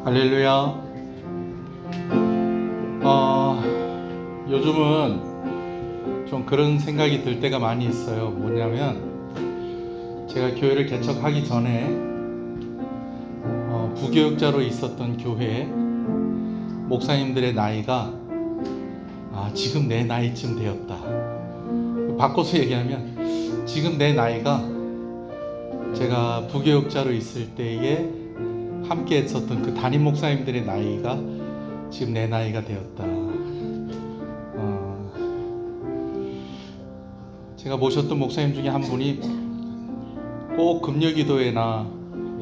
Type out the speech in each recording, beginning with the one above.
할렐루야. 요즘은 좀 그런 생각이 들 때가 많이 있어요. 뭐냐면 제가 교회를 개척하기 전에 부교육자로 있었던 교회에 목사님들의 나이가 지금 내 나이쯤 되었다. 바꿔서 얘기하면 지금 내 나이가 제가 부교육자로 있을 때에 함께 했었던 그 담임 목사님들의 나이가 지금 내 나이가 되었다. 제가 모셨던 목사님 중에 한 분이 꼭 금요기도회나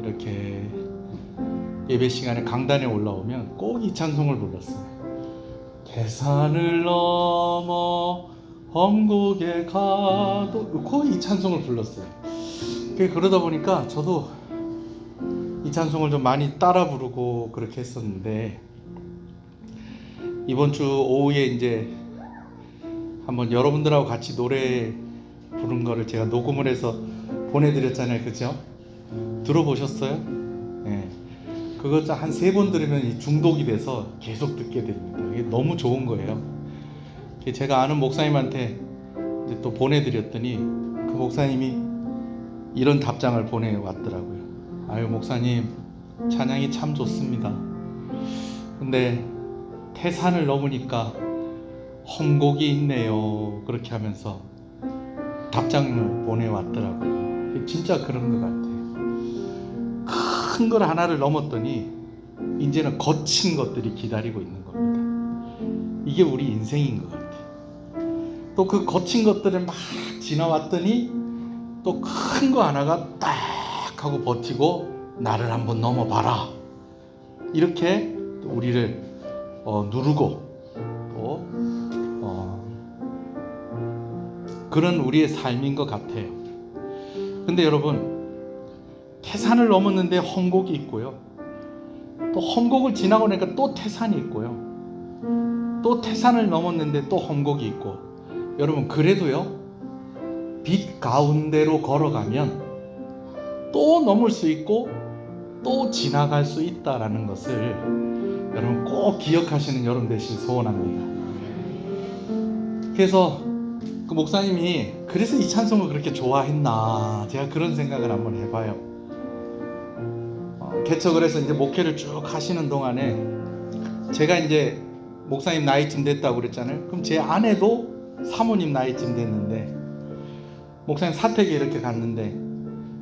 이렇게 예배 시간에 강단에 올라오면 꼭 이 찬송을 불렀어요. 태산을 넘어 험곡에 가도 꼭 이 찬송을 불렀어요. 그러다 보니까 저도 이 찬송을 좀 많이 따라 부르고 그렇게 했었는데, 이번 주 오후에 이제 한번 여러분들하고 같이 노래 부른 거를 제가 녹음을 해서 보내드렸잖아요. 그죠? 들어보셨어요? 네. 그거 한 3번 들으면 중독이 돼서 계속 듣게 됩니다. 이게 너무 좋은 거예요. 제가 아는 목사님한테 이제 또 보내드렸더니 그 목사님이 이런 답장을 보내왔더라고요. 아유, 목사님, 찬양이 참 좋습니다. 근데 태산을 넘으니까 험곡이 있네요. 그렇게 하면서 답장을 보내왔더라고요. 진짜 그런 것 같아요. 큰 걸 하나를 넘었더니 이제는 거친 것들이 기다리고 있는 겁니다. 이게 우리 인생인 것 같아요. 또 그 거친 것들을 막 지나왔더니 또 큰 거 하나가 딱 하고 버티고 나를 한번 넘어봐라. 이렇게 우리를 누르고 또 그런 우리의 삶인 것 같아요. 근데 여러분, 태산을 넘었는데 험곡이 있고요. 또 험곡을 지나고 나니까 또 태산이 있고요. 또 태산을 넘었는데 또 험곡이 있고. 여러분, 그래도요, 빛 가운데로 걸어가면 또 넘을 수 있고 또 지나갈 수 있다라는 것을 여러분 꼭 기억하시는 여러분 되시길 소원합니다. 그래서 그 목사님이 그래서 이 찬송을 그렇게 좋아했나, 제가 그런 생각을 한번 해봐요. 개척을 해서 이제 목회를 쭉 하시는 동안에 제가 이제 목사님 나이쯤 됐다고 그랬잖아요. 그럼 제 아내도 사모님 나이쯤 됐는데, 목사님 사택에 이렇게 갔는데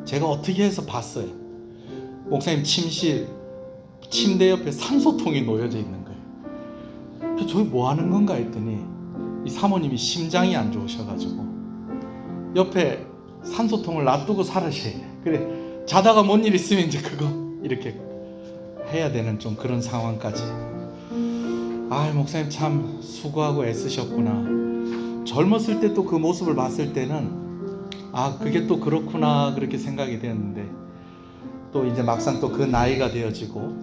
제가 어떻게 해서 봤어요. 목사님 침실 침대 옆에 산소통이 놓여져 있는 거예요. 그래서 저기 뭐 하는 건가 했더니 이 사모님이 심장이 안 좋으셔가지고 옆에 산소통을 놔두고 살으셔야 돼. 그래, 자다가 뭔 일 있으면 이제 그거 이렇게 해야 되는 좀 그런 상황까지. 목사님 참 수고하고 애쓰셨구나. 젊었을 때 또 그 모습을 봤을 때는 그게 또 그렇구나 그렇게 생각이 되었는데, 또 이제 막상 또 그 나이가 되어지고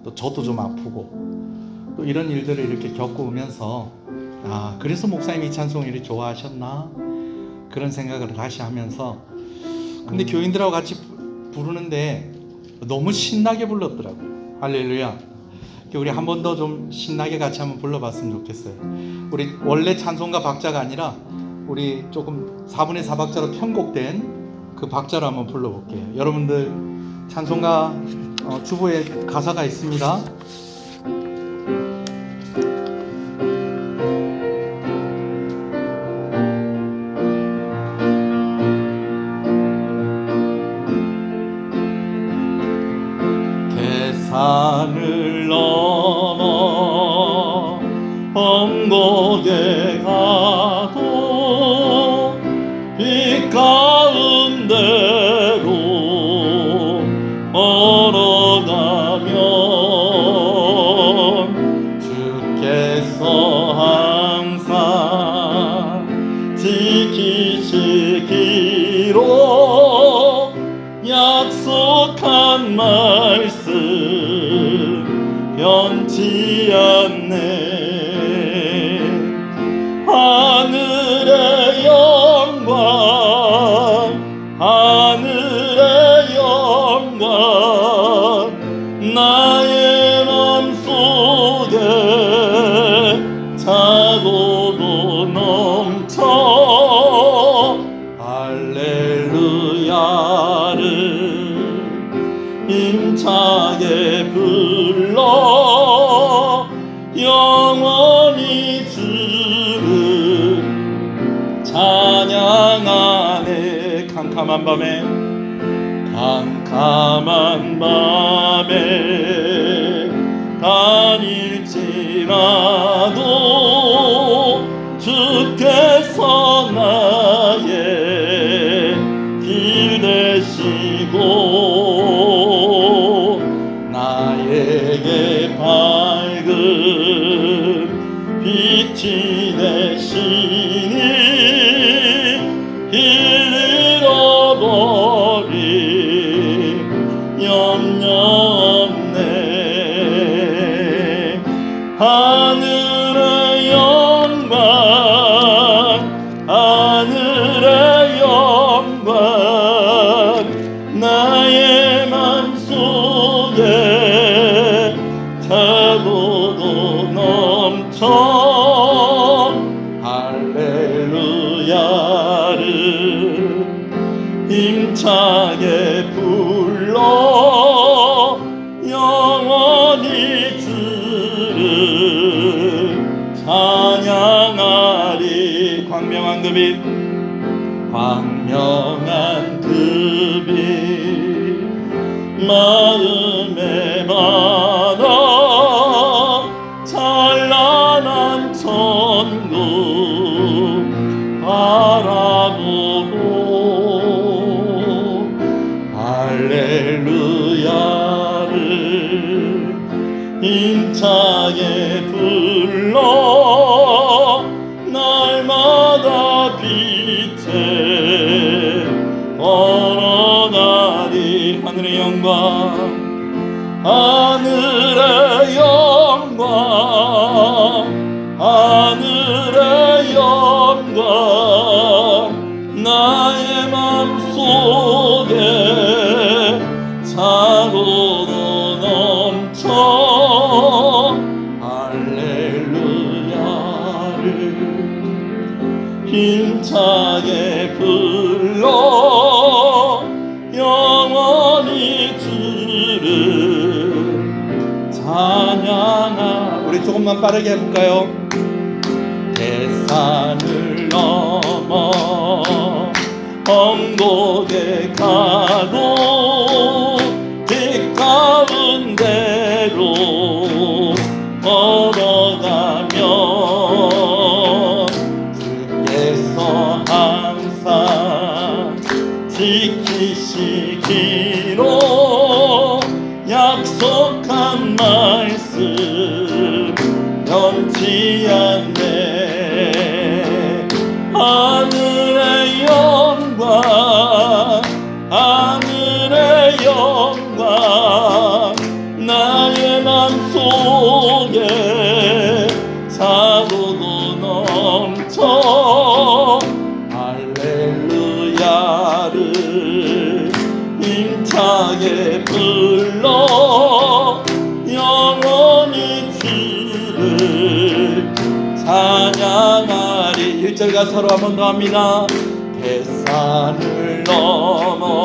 또 저도 좀 아프고 또 이런 일들을 이렇게 겪으면서 그래서 목사님이 이 찬송을 이렇게 좋아하셨나 그런 생각을 다시 하면서, 근데 교인들하고 같이 부르는데 너무 신나게 불렀더라고요. 할렐루야. 우리 한 번 더 좀 신나게 같이 한번 불러봤으면 좋겠어요. 우리 원래 찬송가 박자가 아니라 우리 조금 4분의 4 박자로 편곡된 그 박자로 한번 불러볼게요. 여러분들 찬송가 주보에 가사가 있습니다. 태산을 넘어 험곡에 가도 빛 가운데로 걸어가면 주께서 항상 지키시기로 약속한 말씀 변치 않네. 하늘의 영광, 하늘의 영광, 나의 힘차게 불러 영원히 주를 찬양하네. 캄캄한 밤에 다닐지라도 주께서 나의 길 되시고 나에게 밝은 빛이 되시니 길 잃어버린 염려 없네. 하늘의 영광 하늘의 영광 나의 맘속에 차고도 넘쳐 할렐루야를 힘차게 불러 영원히 주를 찬양하리. 광명한 그 빛 마음에 받아 찬란한 천국 바라보고 할렐루야를 힘차게 불러 날마다 빛에 걸어가리. 하늘의 영광 하늘의 영광 하늘의 영광 나의 맘속에 차고도 넘쳐 할렐루야를 힘차게 불러 영원히 주를 찬양하. 우리 조금만 빠르게 해볼까요? 대산을 넘어 언곡에 가도 빛 가운데로 걸어가면 주께서 항상 지키시기로 약속한 말씀 변치 않네. 하늘의 영광 하늘의 영광 나의 맘속에 차고도 넘쳐 할렐루야를 힘차게 불러 영원히 주를 찬양하리. 1절 가사로 한 번 더 합니다. 대산을 넘어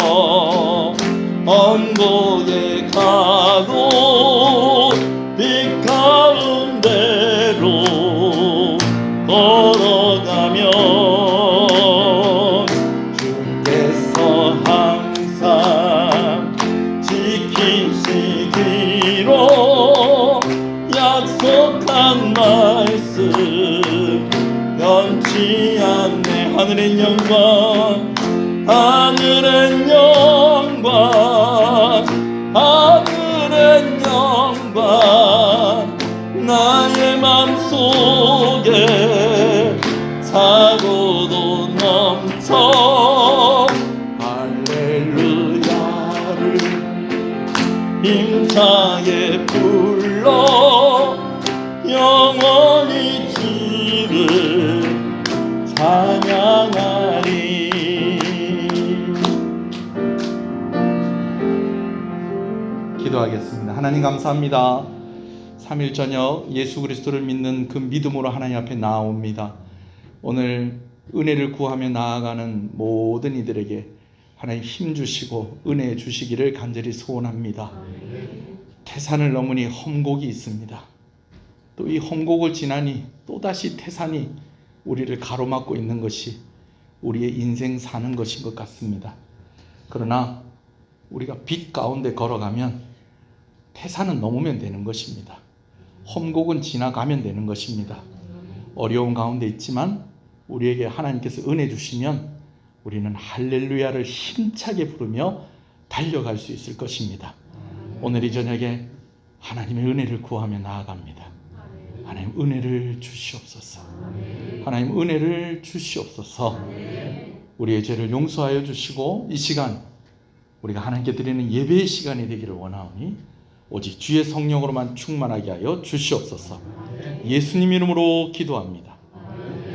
언곡에 가도 빛 가운데로 걸어가면 주께서 항상 지키시기로 약속한 말씀 변치 않네. 하늘의 영광 하늘의 영광 하늘의 영광 나의 맘속에 차고도 넘쳐 할렐루야를 힘차게 불러 영원히 주를 찬양하리. 기도하겠습니다. 하나님 감사합니다. 3일 저녁 예수 그리스도를 믿는 그 믿음으로 하나님 앞에 나옵니다. 오늘 은혜를 구하며 나아가는 모든 이들에게 하나님 힘 주시고 은혜 주시기를 간절히 소원합니다. 태산을 넘으니 험곡이 있습니다. 또 이 험곡을 지나니 또다시 태산이 우리를 가로막고 있는 것이 우리의 인생 사는 것인 것 같습니다. 그러나 우리가 빛 가운데 걸어가면 태산은 넘으면 되는 것입니다. 험곡은 지나가면 되는 것입니다. 어려운 가운데 있지만 우리에게 하나님께서 은혜 주시면 우리는 할렐루야를 힘차게 부르며 달려갈 수 있을 것입니다. 오늘 이 저녁에 하나님의 은혜를 구하며 나아갑니다. 하나님 은혜를 주시옵소서. 하나님 은혜를 주시옵소서. 우리의 죄를 용서하여 주시고 이 시간 우리가 하나님께 드리는 예배의 시간이 되기를 원하오니 오직 주의 성령으로만 충만하게 하여 주시옵소서. 예수님 이름으로 기도합니다.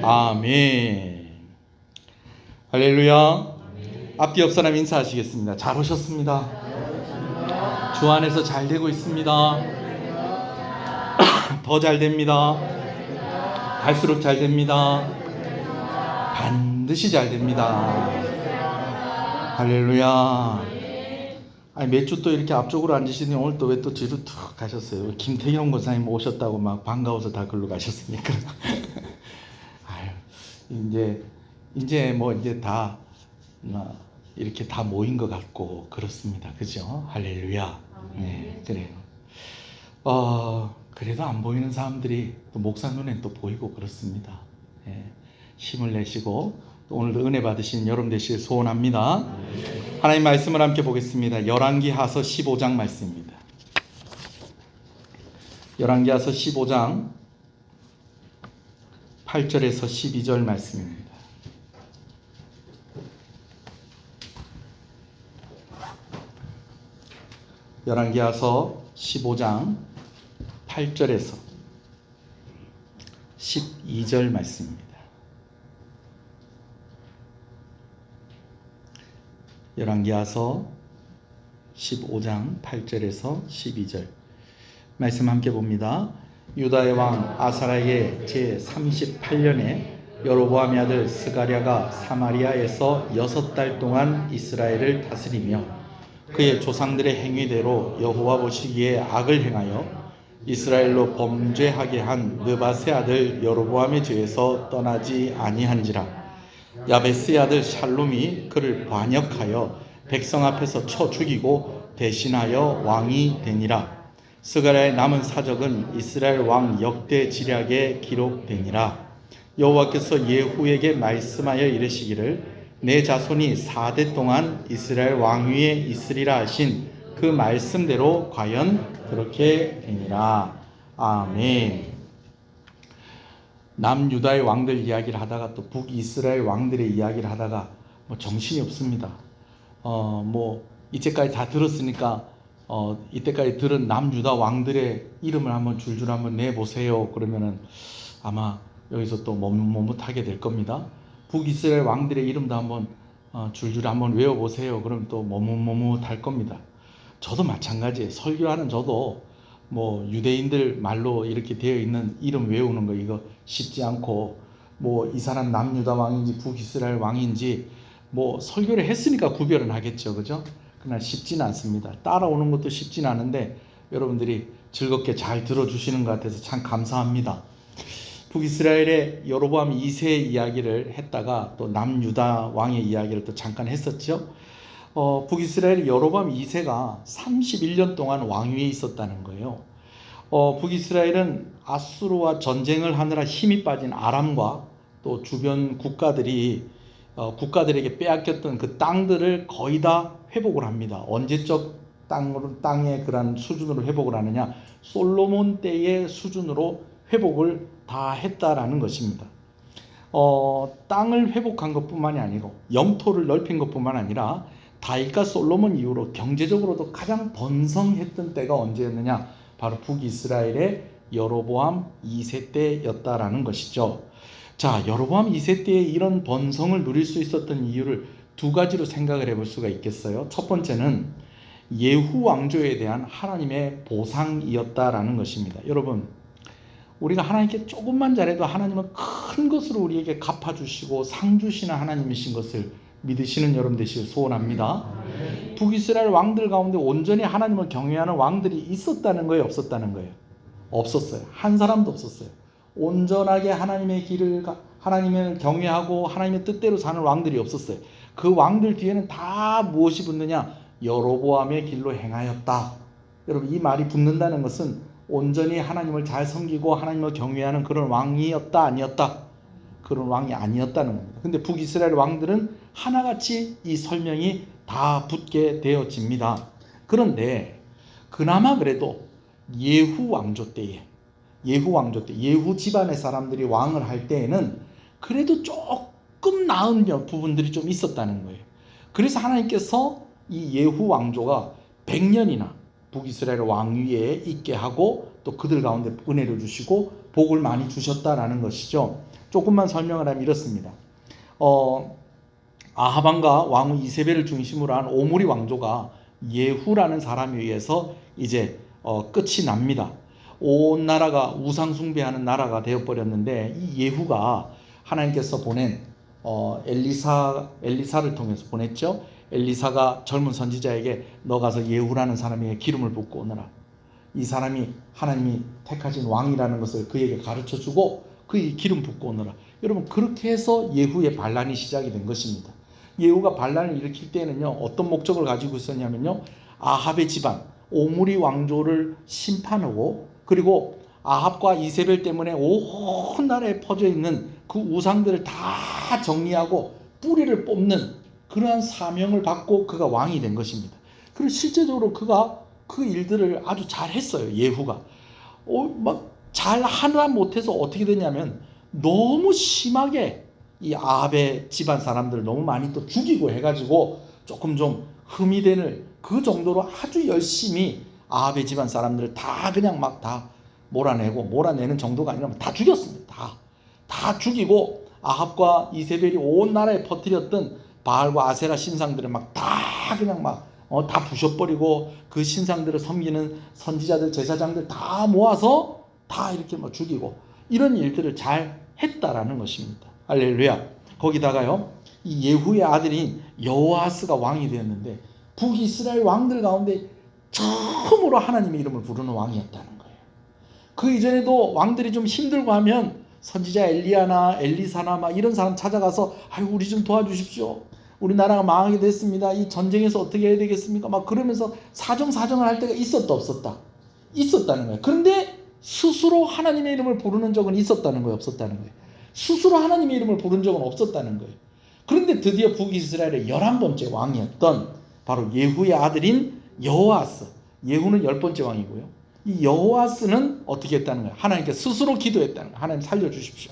아멘. 할렐루야. 앞뒤 옆 사람 인사하시겠습니다. 잘 오셨습니다. 주 안에서 잘 되고 있습니다. 더 잘 됩니다. 갈수록 잘 됩니다. 반드시 잘 됩니다. 할렐루야. 아니, 몇 주 또 이렇게 앞쪽으로 앉으시더니 오늘 또 왜 또 뒤로 툭 가셨어요? 김태경 권사님 오셨다고 막 반가워서 다 글로 가셨으니까. 아유, 이제 뭐 이제 다 이렇게 다 모인 것 같고 그렇습니다. 그죠? 할렐루야. 네, 그래요. 그래도 안 보이는 사람들이 또 목사 눈엔 또 보이고 그렇습니다. 네, 힘을 내시고 또 오늘도 은혜 받으신 여러분 되시길 소원합니다. 하나님 말씀을 함께 보겠습니다. 열왕기하서 15장 말씀입니다. 열왕기하서 15장 8절에서 12절 말씀입니다. 열왕기하서 15장 8절에서 12절 말씀입니다. 열왕기하서 15장 8절에서 12절 말씀 함께 봅니다. 유다의 왕 아사랴의 제38년에 여로보암의 아들 스가랴가 사마리아에서 6달 동안 이스라엘을 다스리며 그의 조상들의 행위대로 여호와 보시기에 악을 행하여 이스라엘로 범죄하게 한 느바세 아들 여로보암의 죄에서 떠나지 아니한지라. 야베스의 아들 샬롬이 그를 반역하여 백성 앞에서 쳐 죽이고 대신하여 왕이 되니라. 스가랴의 남은 사적은 이스라엘 왕 역대 지략에 기록되니라. 여호와께서 예후에게 말씀하여 이르시기를 내 자손이 4대 동안 이스라엘 왕위에 있으리라 하신 그 말씀대로 과연 그렇게 되니라. 아멘. 남유다의 왕들 이야기를 하다가 또 북이스라엘 왕들의 이야기를 하다가 뭐 정신이 없습니다. 이때까지 다 들었으니까 이때까지 들은 남유다 왕들의 이름을 한번 줄줄 한번 내보세요. 그러면은 아마 여기서 또 머뭇하게 될 겁니다. 북이스라엘 왕들의 이름도 한번 줄줄 한번 외워보세요. 그럼 또 머뭇할 겁니다. 저도 마찬가지예요. 설교하는 저도 뭐 유대인들 말로 이렇게 되어 있는 이름 외우는 거 이거 쉽지 않고 뭐 이 사람 남유다 왕인지 북이스라엘 왕인지 뭐 설교를 했으니까 구별은 하겠죠. 그죠? 그러나 쉽지는 않습니다. 따라오는 것도 쉽지는 않은데 여러분들이 즐겁게 잘 들어주시는 것 같아서 참 감사합니다. 북이스라엘의 여로보암 2세 이야기를 했다가 또 남유다 왕의 이야기를 또 잠깐 했었죠. 북이스라엘 여로보암 2세가 31년 동안 왕위에 있었다는 거예요. 북이스라엘은 아수르와 전쟁을 하느라 힘이 빠진 아람과 또 주변 국가들에게 빼앗겼던 그 땅들을 거의 다 회복을 합니다. 언제적 땅의 그런 수준으로 회복을 하느냐? 솔로몬 때의 수준으로 회복을 다 했다라는 것입니다. 땅을 회복한 것뿐만이 아니고 영토를 넓힌 것뿐만 아니라 다윗과 솔로몬 이후로 경제적으로도 가장 번성했던 때가 언제였느냐? 바로 북이스라엘의 여로보암 2세 때였다라는 것이죠. 자, 여로보암 2세 때에 이런 번성을 누릴 수 있었던 이유를 두 가지로 생각을 해볼 수가 있겠어요. 첫 번째는 예후 왕조에 대한 하나님의 보상이었다라는 것입니다. 여러분, 우리가 하나님께 조금만 잘해도 하나님은 큰 것으로 우리에게 갚아주시고 상 주시는 하나님이신 것을 믿으시는 여러분 되시길 소원합니다. 북이스라엘 왕들 가운데 온전히 하나님을 경외하는 왕들이 있었다는 거예요, 없었다는 거예요? 없었어요. 한 사람도 없었어요. 온전하게 하나님의 길을 하나님을 경외하고 하나님의 뜻대로 사는 왕들이 없었어요. 그 왕들 뒤에는 다 무엇이 붙느냐? 여로보암의 길로 행하였다. 여러분, 이 말이 붙는다는 것은 온전히 하나님을 잘 섬기고 하나님을 경외하는 그런 왕이었다, 아니었다? 그런 왕이 아니었다는 겁니다. 근데 북이스라엘 왕들은 하나같이 이 설명이 다 붙게 되어집니다. 그런데 그나마 그래도 예후 왕조 때 예후 집안의 사람들이 왕을 할 때에는 그래도 조금 나은 부분들이 좀 있었다는 거예요. 그래서 하나님께서 이 예후 왕조가 100년이나 북이스라엘 왕위에 있게 하고 또 그들 가운데 은혜를 주시고 복을 많이 주셨다라는 것이죠. 조금만 설명을 하면 이렇습니다. 아하방과 왕후 이세벨을 중심으로 한 오므리 왕조가 예후라는 사람에 의해서 이제 끝이 납니다. 온 나라가 우상 숭배하는 나라가 되어버렸는데, 이 예후가 하나님께서 보낸 엘리사를 통해서 보냈죠. 엘리사가 젊은 선지자에게 너 가서 예후라는 사람에게 기름을 붓고 오너라. 이 사람이 하나님이 택하신 왕이라는 것을 그에게 가르쳐주고 그에게 기름 붓고 오너라. 여러분, 그렇게 해서 예후의 반란이 시작이 된 것입니다. 예후가 반란을 일으킬 때는요, 어떤 목적을 가지고 있었냐면요, 아합의 집안 오므리 왕조를 심판하고, 그리고 아합과 이세벨 때문에 온 나라에 퍼져 있는 그 우상들을 다 정리하고 뿌리를 뽑는 그러한 사명을 받고 그가 왕이 된 것입니다. 그리고 실제적으로 그가 그 일들을 아주 잘 했어요. 예후가 막 잘 하나 못해서 어떻게 됐냐면, 너무 심하게 이 아합의 집안 사람들을 너무 많이 또 죽이고 해가지고 조금 좀 흠이 되는 그 정도로 아주 열심히 아합의 집안 사람들을 다 그냥 막 다 몰아내는 정도가 아니라 다 죽였습니다. 다 죽이고 아합과 이세벨이 온 나라에 퍼뜨렸던 바알과 아세라 신상들을 막 다 그냥 다 부셔버리고 그 신상들을 섬기는 선지자들, 제사장들 다 모아서 다 이렇게 죽이고, 이런 일들을 잘 했다라는 것입니다. 할렐루야. 거기다가요, 이 예후의 아들인 여호아스가 왕이 되었는데, 북이스라엘 왕들 가운데 처음으로 하나님의 이름을 부르는 왕이었다는 거예요. 그 이전에도 왕들이 좀 힘들고 하면 선지자 엘리야나 엘리사나 막 이런 사람 찾아가서 아유, 우리 좀 도와주십시오. 우리 나라가 망하게 됐습니다. 이 전쟁에서 어떻게 해야 되겠습니까? 막 그러면서 사정을 할 때가 있었다, 없었다? 있었다는 거예요. 그런데 스스로 하나님의 이름을 부르는 적은 있었다는 거예요, 없었다는 거예요? 스스로 하나님의 이름을 부른 적은 없었다는 거예요. 그런데 드디어 북이스라엘의 11번째 왕이었던 바로 예후의 아들인 여호아스, 예후는 10번째 왕이고요. 이 여호아스는 어떻게 했다는 거예요? 하나님께 스스로 기도했다는 거예요. 하나님 살려주십시오.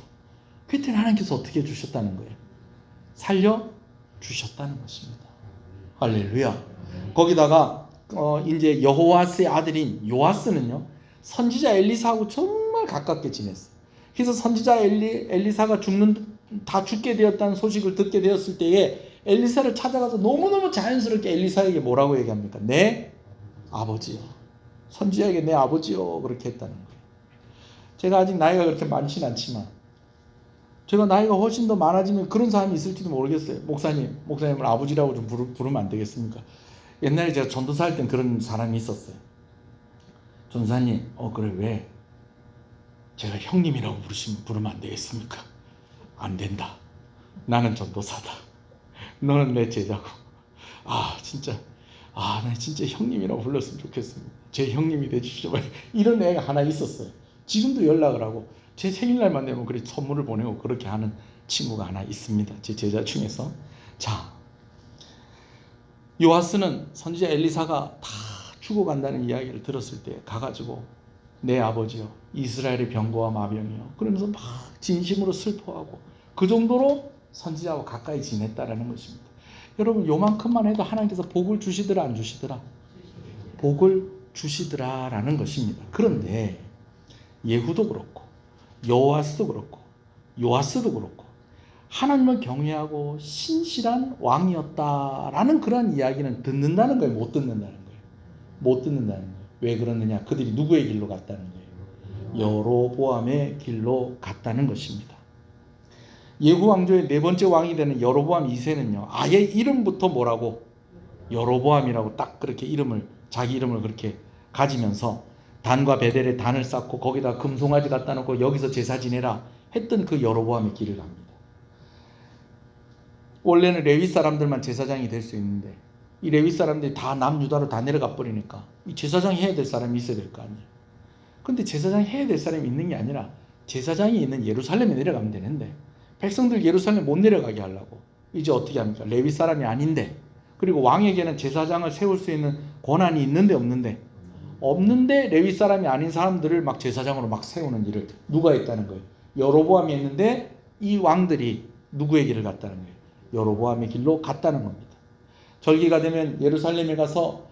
그때는 하나님께서 어떻게 해주셨다는 거예요? 살려주셨다는 것입니다. 할렐루야. 거기다가 이제 여호아스의 아들인 요아스는요, 선지자 엘리사하고 정말 가깝게 지냈어요. 그래서 선지자 엘리사가 다 죽게 되었다는 소식을 듣게 되었을 때에 엘리사를 찾아가서 너무너무 자연스럽게 엘리사에게 뭐라고 얘기합니까? 내 아버지요. 선지자에게 내 아버지요. 그렇게 했다는 거예요. 제가 아직 나이가 그렇게 많지는 않지만, 제가 나이가 훨씬 더 많아지면 그런 사람이 있을지도 모르겠어요. 목사님을 아버지라고 좀 부르면 안 되겠습니까? 옛날에 제가 전도사 할 땐 그런 사람이 있었어요. 전사님, 그래, 왜? 제가 형님이라고 부르면 안 되겠습니까? 안 된다. 나는 전도사다. 너는 내 제자고. 나 진짜 형님이라고 불렀으면 좋겠습니다. 제 형님이 되주시죠. 이런 애가 하나 있었어요. 지금도 연락을 하고 제 생일날만 되면 그렇게 선물을 보내고 그렇게 하는 친구가 하나 있습니다. 제 제자 중에서. 자, 요아스는 선지자 엘리사가 다 죽어간다는 이야기를 들었을 때 가가지고 내 아버지요, 이스라엘의 병거와 마병이요, 그러면서 막 진심으로 슬퍼하고 그 정도로 선지자하고 가까이 지냈다라는 것입니다. 여러분, 요만큼만 해도 하나님께서 복을 주시더라, 안 주시더라? 복을 주시더라라는 것입니다. 그런데 예후도 그렇고 여호아스도 그렇고 요아스도 그렇고 하나님을 경외하고 신실한 왕이었다라는 그런 이야기는 듣는다는 거예요, 못 듣는다는 거예요? 못 듣는다는 거예요. 왜 그러느냐? 그들이 누구의 길로 갔다는 거예요? 여로보암의 길로 갔다는 것입니다. 예후 왕조의 네 번째 왕이 되는 여로보암 2세는요. 아예 이름부터 뭐라고? 여로보암이라고 딱 그렇게 이름을 자기 이름을 그렇게 가지면서 단과 베델에 단을 쌓고 거기다 금송아지 갖다 놓고 여기서 제사 지내라 했던 그 여로보암의 길을 갑니다. 원래는 레위 사람들만 제사장이 될 수 있는데 이 레위 사람들이 다 남유다로 다 내려가 버리니까 이 제사장이 해야 될 사람이 있어야 될 거 아니에요. 근데 제사장이 해야 될 사람이 있는 게 아니라 제사장이 있는 예루살렘에 내려가면 되는데 백성들 예루살렘 못 내려가게 하려고 이제 어떻게 합니까? 레위 사람이 아닌데, 그리고 왕에게는 제사장을 세울 수 있는 권한이 있는데 없는데 레위 사람이 아닌 사람들을 막 제사장으로 막 세우는 일을 누가 했다는 거예요? 여로보암이 했는데 이 왕들이 누구의 길을 갔다는 거예요? 여로보암의 길로 갔다는 겁니다. 절기가 되면 예루살렘에 가서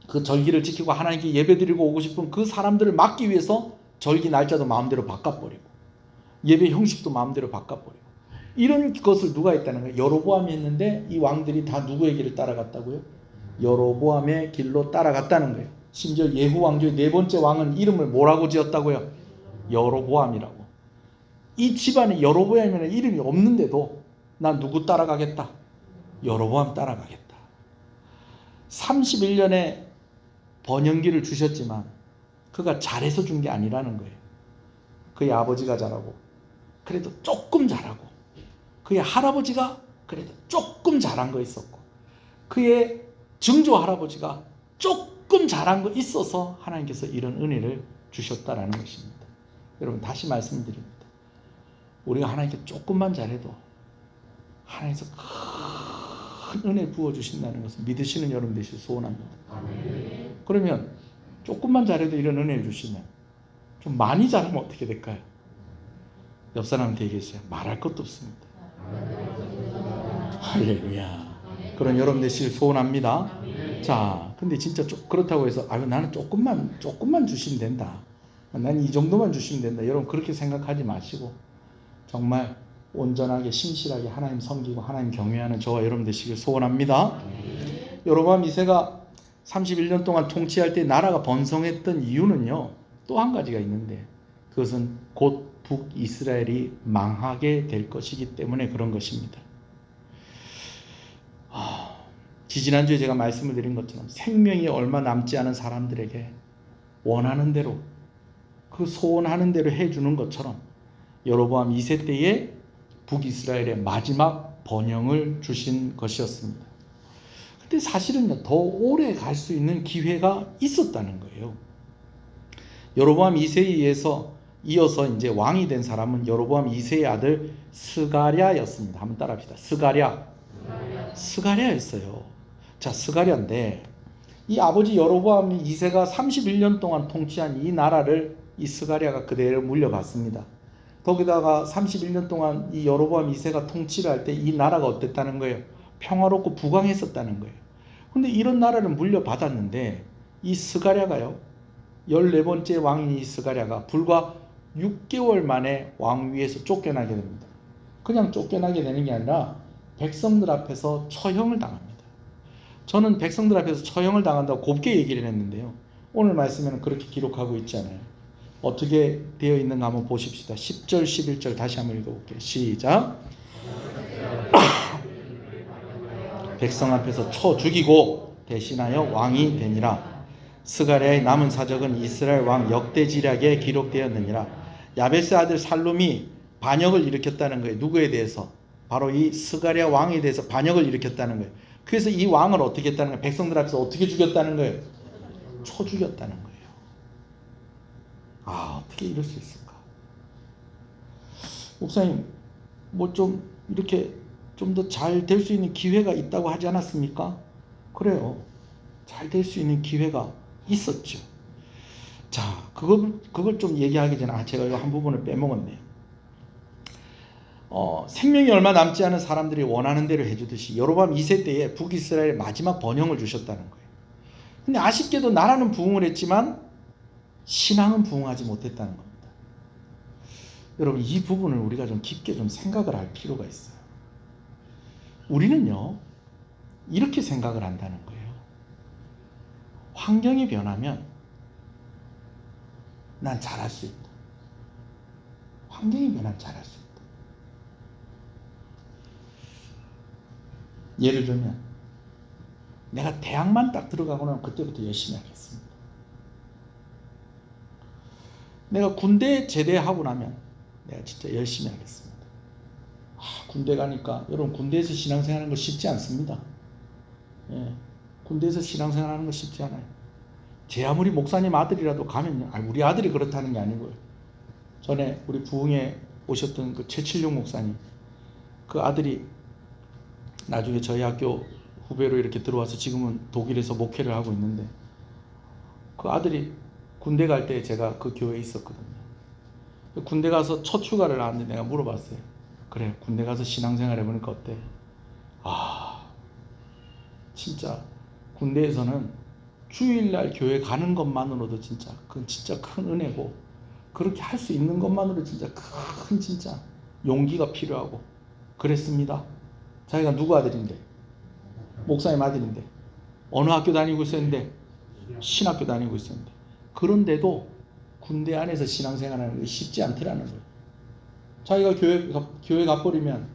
그 절기를 지키고 하나님께 예배드리고 오고 싶은 그 사람들을 막기 위해서 절기 날짜도 마음대로 바꿔버리고 예배 형식도 마음대로 바꿔버리고 이런 것을 누가 했다는 거예요? 여로보암이 했는데 이 왕들이 다 누구의 길을 따라갔다고요? 여로보암의 길로 따라갔다는 거예요. 심지어 예후 왕조의 네 번째 왕은 이름을 뭐라고 지었다고요? 여로보암이라고. 이 집안에 여로보암이라는 이름이 없는데도 난 누구 따라가겠다? 여로보암 따라가겠다. 31년의 번영기를 주셨지만 그가 잘해서 준 게 아니라는 거예요. 그의 아버지가 잘하고 그래도 조금 잘하고 그의 할아버지가 그래도 조금 잘한 거 있었고 그의 증조 할아버지가 조금 잘한 거 있어서 하나님께서 이런 은혜를 주셨다라는 것입니다. 여러분 다시 말씀드립니다. 우리가 하나님께 조금만 잘해도 하나님께서 큰 은혜 부어주신다는 것을 믿으시는 여러분 되시길 소원합니다. 그러면 조금만 잘해도 이런 은혜를 주시면 좀 많이 잘하면 어떻게 될까요? 옆 사람한테 얘기했어요. 말할 것도 없습니다. 할렐루야. 그런 여러분 되시길 소원합니다. 자, 근데 진짜 그렇다고 해서 나는 조금만 주시면 된다. 난 이 정도만 주시면 된다. 여러분 그렇게 생각하지 마시고 정말 온전하게 신실하게 하나님 섬기고 하나님 경외하는 저와 여러분 되시길 소원합니다. 여로보암 2세가 31년 동안 통치할 때 나라가 번성했던 이유는요. 또 한 가지가 있는데 그것은 곧 북이스라엘이 망하게 될 것이기 때문에 그런 것입니다. 지지난주에 제가 말씀을 드린 것처럼 생명이 얼마 남지 않은 사람들에게 원하는 대로 그 소원하는 대로 해주는 것처럼 여로보암 2세 때에 북이스라엘의 마지막 번영을 주신 것이었습니다. 근데 사실은요, 더 오래 갈 수 있는 기회가 있었다는 거예요. 여로보암 2세에 이어서 이제 왕이 된 사람은 여로보암 2세의 아들 스가랴였습니다. 한번 따라합시다. 스가랴였어요. 자, 스가랴인데 이 아버지 여로보암 2세가 31년 동안 통치한 이 나라를 이 스가랴가 그대로 물려받습니다. 거기다가 31년 동안 이 여로보암 2세가 통치를 할 때 이 나라가 어땠다는 거예요? 평화롭고 부강했었다는 거예요. 근데 이런 나라를 물려받았는데 이 스가랴가요, 14번째 왕인 이 스가랴가 불과 6개월 만에 왕위에서 쫓겨나게 됩니다. 그냥 쫓겨나게 되는 게 아니라 백성들 앞에서 처형을 당합니다. 저는 백성들 앞에서 처형을 당한다고 곱게 얘기를 했는데요. 오늘 말씀에는 그렇게 기록하고 있지 않아요. 어떻게 되어 있는가 한번 보십시다. 10절 11절 다시 한번 읽어볼게요. 시작. 백성 앞에서 쳐 죽이고 대신하여 왕이 되니라. 스가랴의 남은 사적은 이스라엘 왕 역대지략에 기록되었느니라. 야베스 아들 살룸이 반역을 일으켰다는 거예요. 누구에 대해서? 바로 이 스가랴 왕에 대해서 반역을 일으켰다는 거예요. 그래서 이 왕을 어떻게 했다는 거예요? 백성들 앞에서 어떻게 죽였다는 거예요? 쳐 죽였다는 거예요. 어떻게 이럴 수 있을까? 목사님, 좀 이렇게 좀 더 잘 될 수 있는 기회가 있다고 하지 않았습니까? 그래요. 잘 될 수 있는 기회가 있었죠. 자, 그걸 좀 얘기하기 전에 제가 이거 한 부분을 빼먹었네요. 생명이 얼마 남지 않은 사람들이 원하는 대로 해주듯이 여로보암 2세 때에 북이스라엘의 마지막 번영을 주셨다는 거예요. 근데 아쉽게도 나라는 부흥을 했지만 신앙은 부흥하지 못했다는 겁니다. 여러분, 이 부분을 우리가 좀 깊게 좀 생각을 할 필요가 있어요. 우리는요, 이렇게 생각을 한다는 거예요. 환경이 변하면 난 잘할 수 있다. 환경이 변하면 잘할 수 있다. 예를 들면 내가 대학만 딱 들어가고 나면 그때부터 열심히 하겠습니다. 내가 군대 제대하고 나면 내가 진짜 열심히 하겠습니다. 군대 가니까 여러분 군대에서 신앙생활하는 거 쉽지 않습니다. 예, 군대에서 신앙생활하는 거 쉽지 않아요. 제 아무리 목사님 아들이라도 가면요. 우리 아들이 그렇다는 게 아니고요. 전에 우리 부흥에 오셨던 그 최칠용 목사님, 그 아들이 나중에 저희 학교 후배로 이렇게 들어와서 지금은 독일에서 목회를 하고 있는데, 그 아들이 군대 갈 때 제가 그 교회에 있었거든요. 군대 가서 첫 휴가를 나왔는데 내가 물어봤어요. 그래, 군대 가서 신앙생활 해보니까 어때? 진짜 군대에서는 주일날 교회 가는 것만으로도 진짜 그건 진짜 큰 은혜고, 그렇게 할 수 있는 것만으로 진짜 큰 진짜 용기가 필요하고 그랬습니다. 자기가 누구 아들인데? 목사님 아들인데, 어느 학교 다니고 있었는데? 신학교 다니고 있었는데, 그런데도 군대 안에서 신앙생활하는 게 쉽지 않더라는 거예요. 자기가 교회 가버리면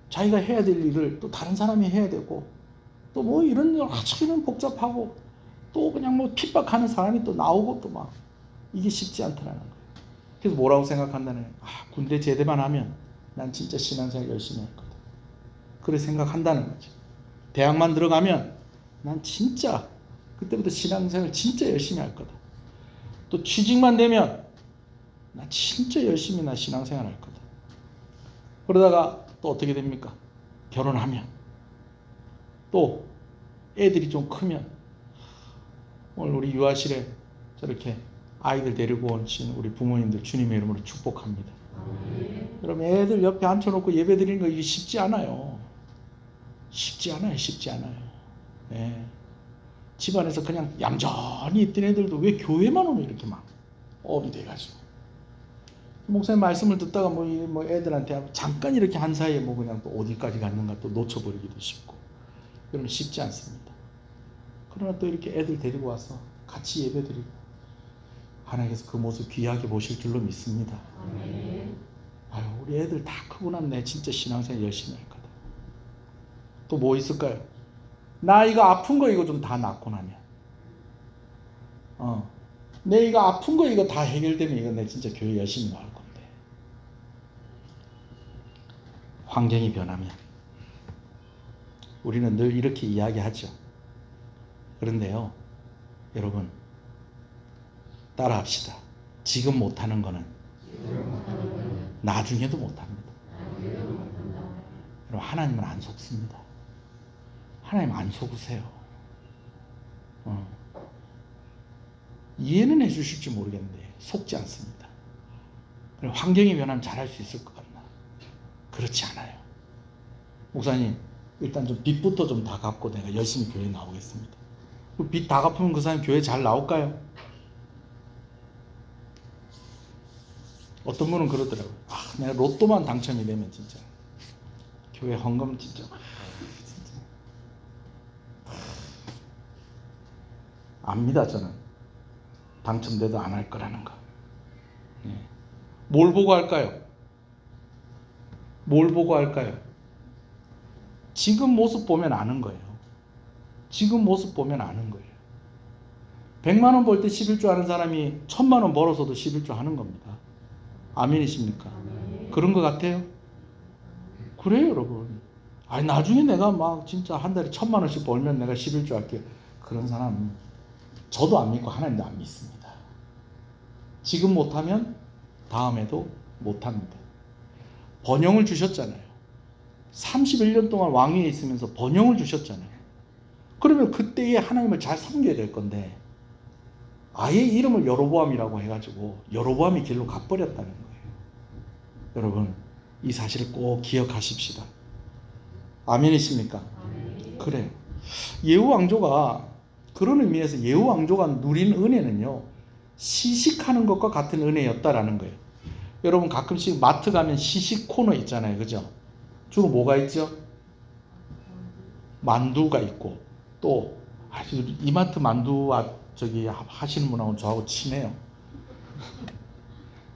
자기가 해야 될 일을 또 다른 사람이 해야 되고, 또 뭐 이런 일 아주는 복잡하고, 또 그냥 뭐 핍박하는 사람이 또 나오고, 또 막 이게 쉽지 않더라는 거예요. 그래서 뭐라고 생각한다는 거예요. 군대 제대만 하면 난 진짜 신앙생활 열심히 할 거다. 그렇게 생각한다는 거죠. 대학만 들어가면 난 진짜 그때부터 신앙생활 진짜 열심히 할 거다. 또 취직만 되면 나 진짜 열심히 나 신앙생활 할 거다. 그러다가 또 어떻게 됩니까? 결혼하면, 또 애들이 좀 크면, 오늘 우리 유아실에 저렇게 아이들 데리고 오신 우리 부모님들 주님의 이름으로 축복합니다. 여러분, 애들 옆에 앉혀놓고 예배 드리는 거 이게 쉽지 않아요. 쉽지 않아요. 네. 집안에서 그냥 얌전히 있던 애들도 왜 교회만 오면 이렇게 막 업이 돼가지고, 목사님 말씀을 듣다가 뭐 애들한테 잠깐 이렇게 한 사이에 뭐 그냥 또 어디까지 갔는가 또 놓쳐버리기도 쉽고, 그러면 쉽지 않습니다. 그러나 또 이렇게 애들 데리고 와서 같이 예배드리고, 하나님께서 그 모습 귀하게 보실 줄로 믿습니다. 우리 애들 다 크고 나면 내 진짜 신앙생활 열심히 할 거다. 또 뭐 있을까요? 나 이거 아픈 거 이거 좀 다 낫고 나면, 내 이거 아픈 거 이거 다 해결되면 이거 내 진짜 교회 열심히 나올 건데. 환경이 변하면 우리는 늘 이렇게 이야기하죠. 그런데요, 여러분 따라합시다. 지금 못하는 거는 나중에도 못합니다. 여러분, 하나님은 안 속습니다. 하나님 안 속으세요. 이해는 해주실지 모르겠는데 속지 않습니다. 환경이 변하면 잘할 수 있을 것 같나? 그렇지 않아요. 목사님, 일단 좀 빚부터 좀 다 갚고 내가 열심히 교회 나오겠습니다. 빚 다 갚으면 그 사람 교회 잘 나올까요? 어떤 분은 그러더라고요. 내가 로또만 당첨이 되면 진짜 교회 헌금 진짜 압니다. 저는 당첨돼도 안 할 거라는 거. 뭘 보고 할까요? 뭘 보고 할까요? 지금 모습 보면 아는 거예요. 지금 모습 보면 아는 거예요. 100만 원 벌 때 11조 하는 사람이 1000만 원 벌어서도 11조 하는 겁니다. 아멘이십니까? 그런 것 같아요? 그래요, 여러분. 나중에 내가 막 진짜 한 달에 1000만 원씩 벌면 내가 11조 할게요. 그런 사람 저도 안 믿고 하나님도 안 믿습니다. 지금 못하면 다음에도 못합니다. 번영을 주셨잖아요. 31년 동안 왕위에 있으면서 번영을 주셨잖아요. 그러면 그때에 하나님을 잘 섬겨야 될 건데, 아예 이름을 여로보암이라고 해가지고 여로보암의 길로 가버렸다는 거예요. 여러분, 이 사실을 꼭 기억하십시다. 아멘이십니까? 그래요. 예후 왕조가, 그런 의미에서 예후 왕조가 누린 은혜는요, 시식하는 것과 같은 은혜였다라는 거예요. 여러분, 가끔씩 마트 가면 시식 코너 있잖아요, 그죠? 주로 뭐가 있죠? 만두가 있고, 또 이마트 만두 저기 하시는 분하고 저하고 친해요.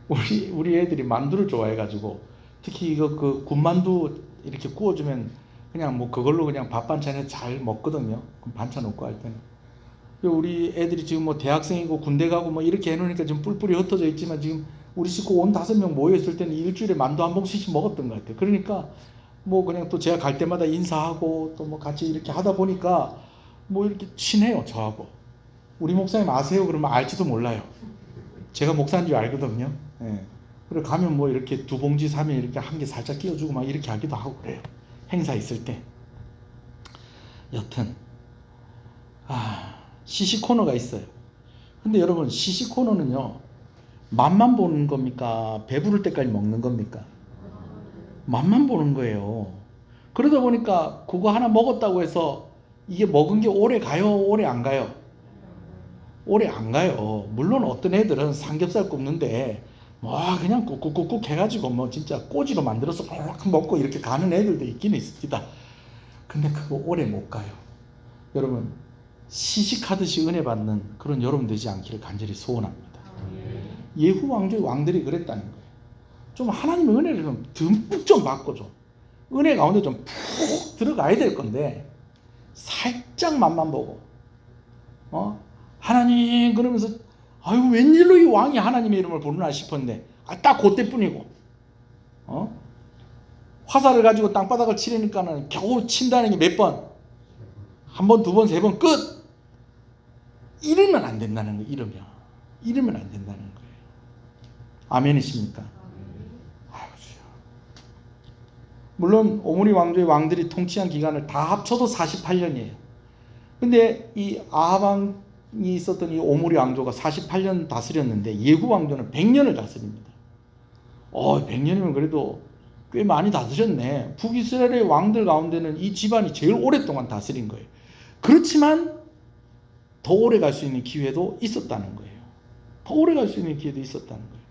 우리 애들이 만두를 좋아해가지고, 특히 이거 그 군만두 이렇게 구워주면 그냥 뭐 그걸로 그냥 밥 반찬에 잘 먹거든요. 그럼 반찬 없고 할 때는. 우리 애들이 지금 뭐 대학생이고 군대 가고 뭐 이렇게 해놓으니까 지금 뿔뿔이 흩어져 있지만 지금 우리 식구 온 5명 모여 있을 때는 일주일에 만두 한 봉씩씩 먹었던 것 같아요. 그러니까 뭐 그냥 또 제가 갈 때마다 인사하고 또 뭐 같이 이렇게 하다 보니까 뭐 이렇게 친해요, 저하고. 우리 목사님 아세요? 그러면 알지도 몰라요. 제가 목사인 줄 알거든요. 예. 그리고 가면 뭐 이렇게 2봉지 사면 이렇게 한 개 살짝 끼워주고 막 이렇게 하기도 하고 그래요. 행사 있을 때. 여튼 시시 코너가 있어요. 근데 여러분, 시시 코너는요, 맛만 보는 겁니까? 배부를 때까지 먹는 겁니까? 맛만 보는 거예요. 그러다 보니까 그거 하나 먹었다고 해서 이게 먹은 게 오래 가요? 오래 안 가요? 오래 안 가요. 물론 어떤 애들은 삼겹살 굽는데 뭐 그냥 꾹꾹꾹꾹 해가지고 뭐 진짜 꼬지로 만들어서 막 먹고 이렇게 가는 애들도 있긴 있습니다. 근데 그거 오래 못 가요. 여러분, 시식하듯이 은혜 받는 그런 여러분 되지 않기를 간절히 소원합니다. 예후 왕조의 왕들이 그랬다는 거예요. 좀 하나님의 은혜를 좀 듬뿍 좀 받고 좀 은혜 가운데 좀 푹 들어가야 될 건데 살짝 맛만 보고 하나님 그러면서 아유 웬일로 이 왕이 하나님의 이름을 부르나 싶었는데 딱 그때뿐이고 화살을 가지고 땅바닥을 치려니까는 겨우 친다는 게 몇 번? 한 번, 두 번, 세 번 끝! 이러면 안 된다는 거예요. 이러면 안 된다는 거예요. 아멘이십니까? 물론 오므리 왕조의 왕들이 통치한 기간을 다 합쳐도 48년이에요. 근데 이 아합 왕이 있었던 이 오므리 왕조가 48년 다스렸는데 예후 왕조는 100년을 다스립니다. 100년이면 그래도 꽤 많이 다스렸네. 북이스라엘의 왕들 가운데는 이 집안이 제일 오랫동안 다스린 거예요. 그렇지만 더 오래 갈 수 있는 기회도 있었다는 거예요. 더 오래 갈 수 있는 기회도 있었다는 거예요.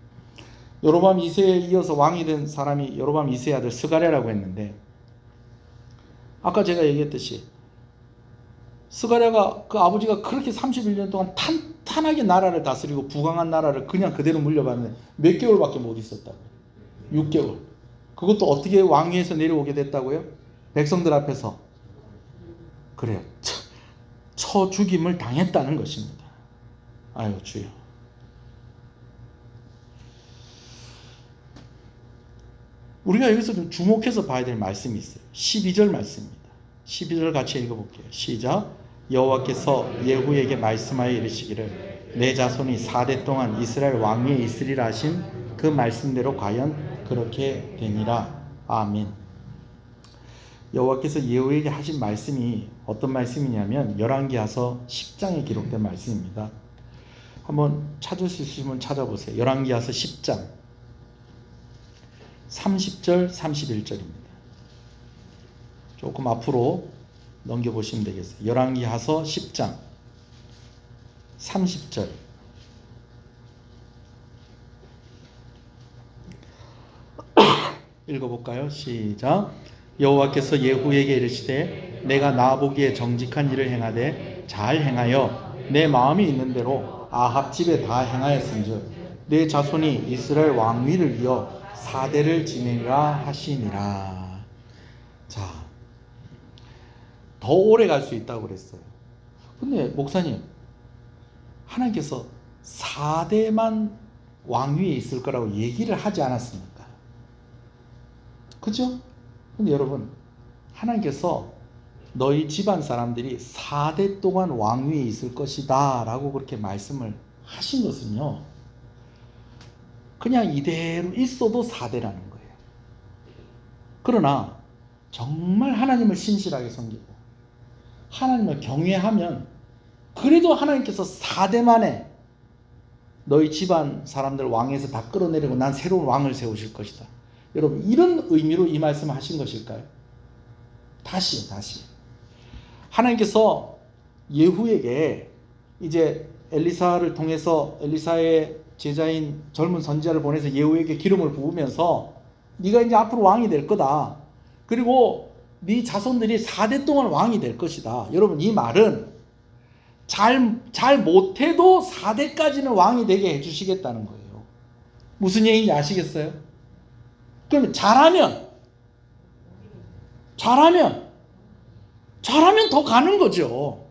여로밤 2세에 이어서 왕이 된 사람이 여로밤 2세의 아들 스가랴라고 했는데, 아까 제가 얘기했듯이 스가랴가 그 아버지가 그렇게 31년 동안 탄탄하게 나라를 다스리고 부강한 나라를 그냥 그대로 물려받는데 몇 개월밖에 못 있었다고요. 6개월. 그것도 어떻게 왕위에서 내려오게 됐다고요? 백성들 앞에서. 그래요. 쳐 죽임을 당했다는 것입니다. 아유 주여. 우리가 여기서 좀 주목해서 봐야 될 말씀이 있어요. 12절 말씀입니다. 12절 같이 읽어볼게요. 시작. 여호와께서 예후에게 말씀하여 이르시기를 내 자손이 4대 동안 이스라엘 왕위에 있으리라 하신 그 말씀대로 과연 그렇게 되니라. 아멘. 여호와께서 예후에게 하신 말씀이 어떤 말씀이냐면 열왕기하서 10장에 기록된 말씀입니다. 한번 찾을 수 있으시면 찾아보세요. 열왕기하서 10장 30절 31절입니다. 조금 앞으로 넘겨보시면 되겠어요. 열왕기하서 10장 30절. 읽어볼까요? 시작. 여호와께서 예후에게 이르시되 내가 나보기에 정직한 일을 행하되 잘 행하여 내 마음이 있는 대로 아합 집에 다 행하였은즉 내 자손이 이스라엘 왕위를 이어 4대를 지내리라 하시니라. 자, 더 오래 갈 수 있다고 그랬어요. 근데 목사님, 하나님께서 4대만 왕위에 있을 거라고 얘기를 하지 않았습니까? 그죠? 근데 여러분, 하나님께서 너희 집안 사람들이 4대 동안 왕위에 있을 것이다 라고 그렇게 말씀을 하신 것은요, 그냥 이대로 있어도 4대라는 거예요. 그러나 정말 하나님을 신실하게 섬기고 하나님을 경외하면 그래도 하나님께서 4대 만에 너희 집안 사람들 왕에서 다 끌어내리고 난 새로운 왕을 세우실 것이다. 여러분, 이런 의미로 이 말씀을 하신 것일까요? 다시 하나님께서 예후에게 이제 엘리사를 통해서 엘리사의 제자인 젊은 선지자를 보내서 예후에게 기름을 부으면서 네가 이제 앞으로 왕이 될 거다. 그리고 네 자손들이 4대 동안 왕이 될 것이다. 여러분, 이 말은 잘 못해도 4대까지는 왕이 되게 해주시겠다는 거예요. 무슨 얘기인지 아시겠어요? 그러면 잘하면 잘하면 더 가는 거죠.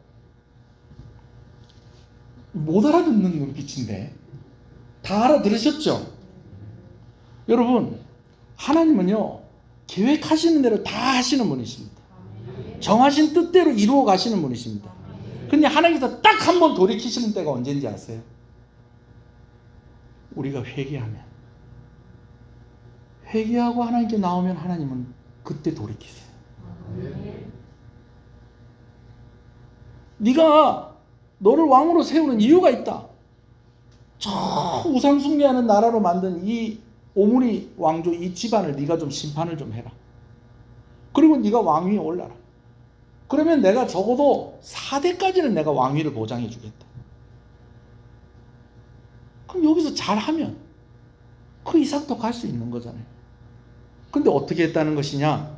못 알아듣는 눈빛인데 다 알아들으셨죠? 여러분, 하나님은요 계획하시는 대로 다 하시는 분이십니다. 정하신 뜻대로 이루어 가시는 분이십니다. 근데 하나님께서 딱 한 번 돌이키시는 때가 언제인지 아세요? 우리가 회개하고 하나님께 나오면 하나님은 그때 돌이키세요. 네가 너를 왕으로 세우는 이유가 있다. 저 우상 숭배하는 나라로 만든 이 오므리 왕조 이 집안을 네가 좀 심판을 좀 해라. 그리고 네가 왕위에 올라라. 그러면 내가 적어도 4대까지는 내가 왕위를 보장해 주겠다. 그럼 여기서 잘하면 그 이상도 갈 수 있는 거잖아요. 근데 어떻게 했다는 것이냐?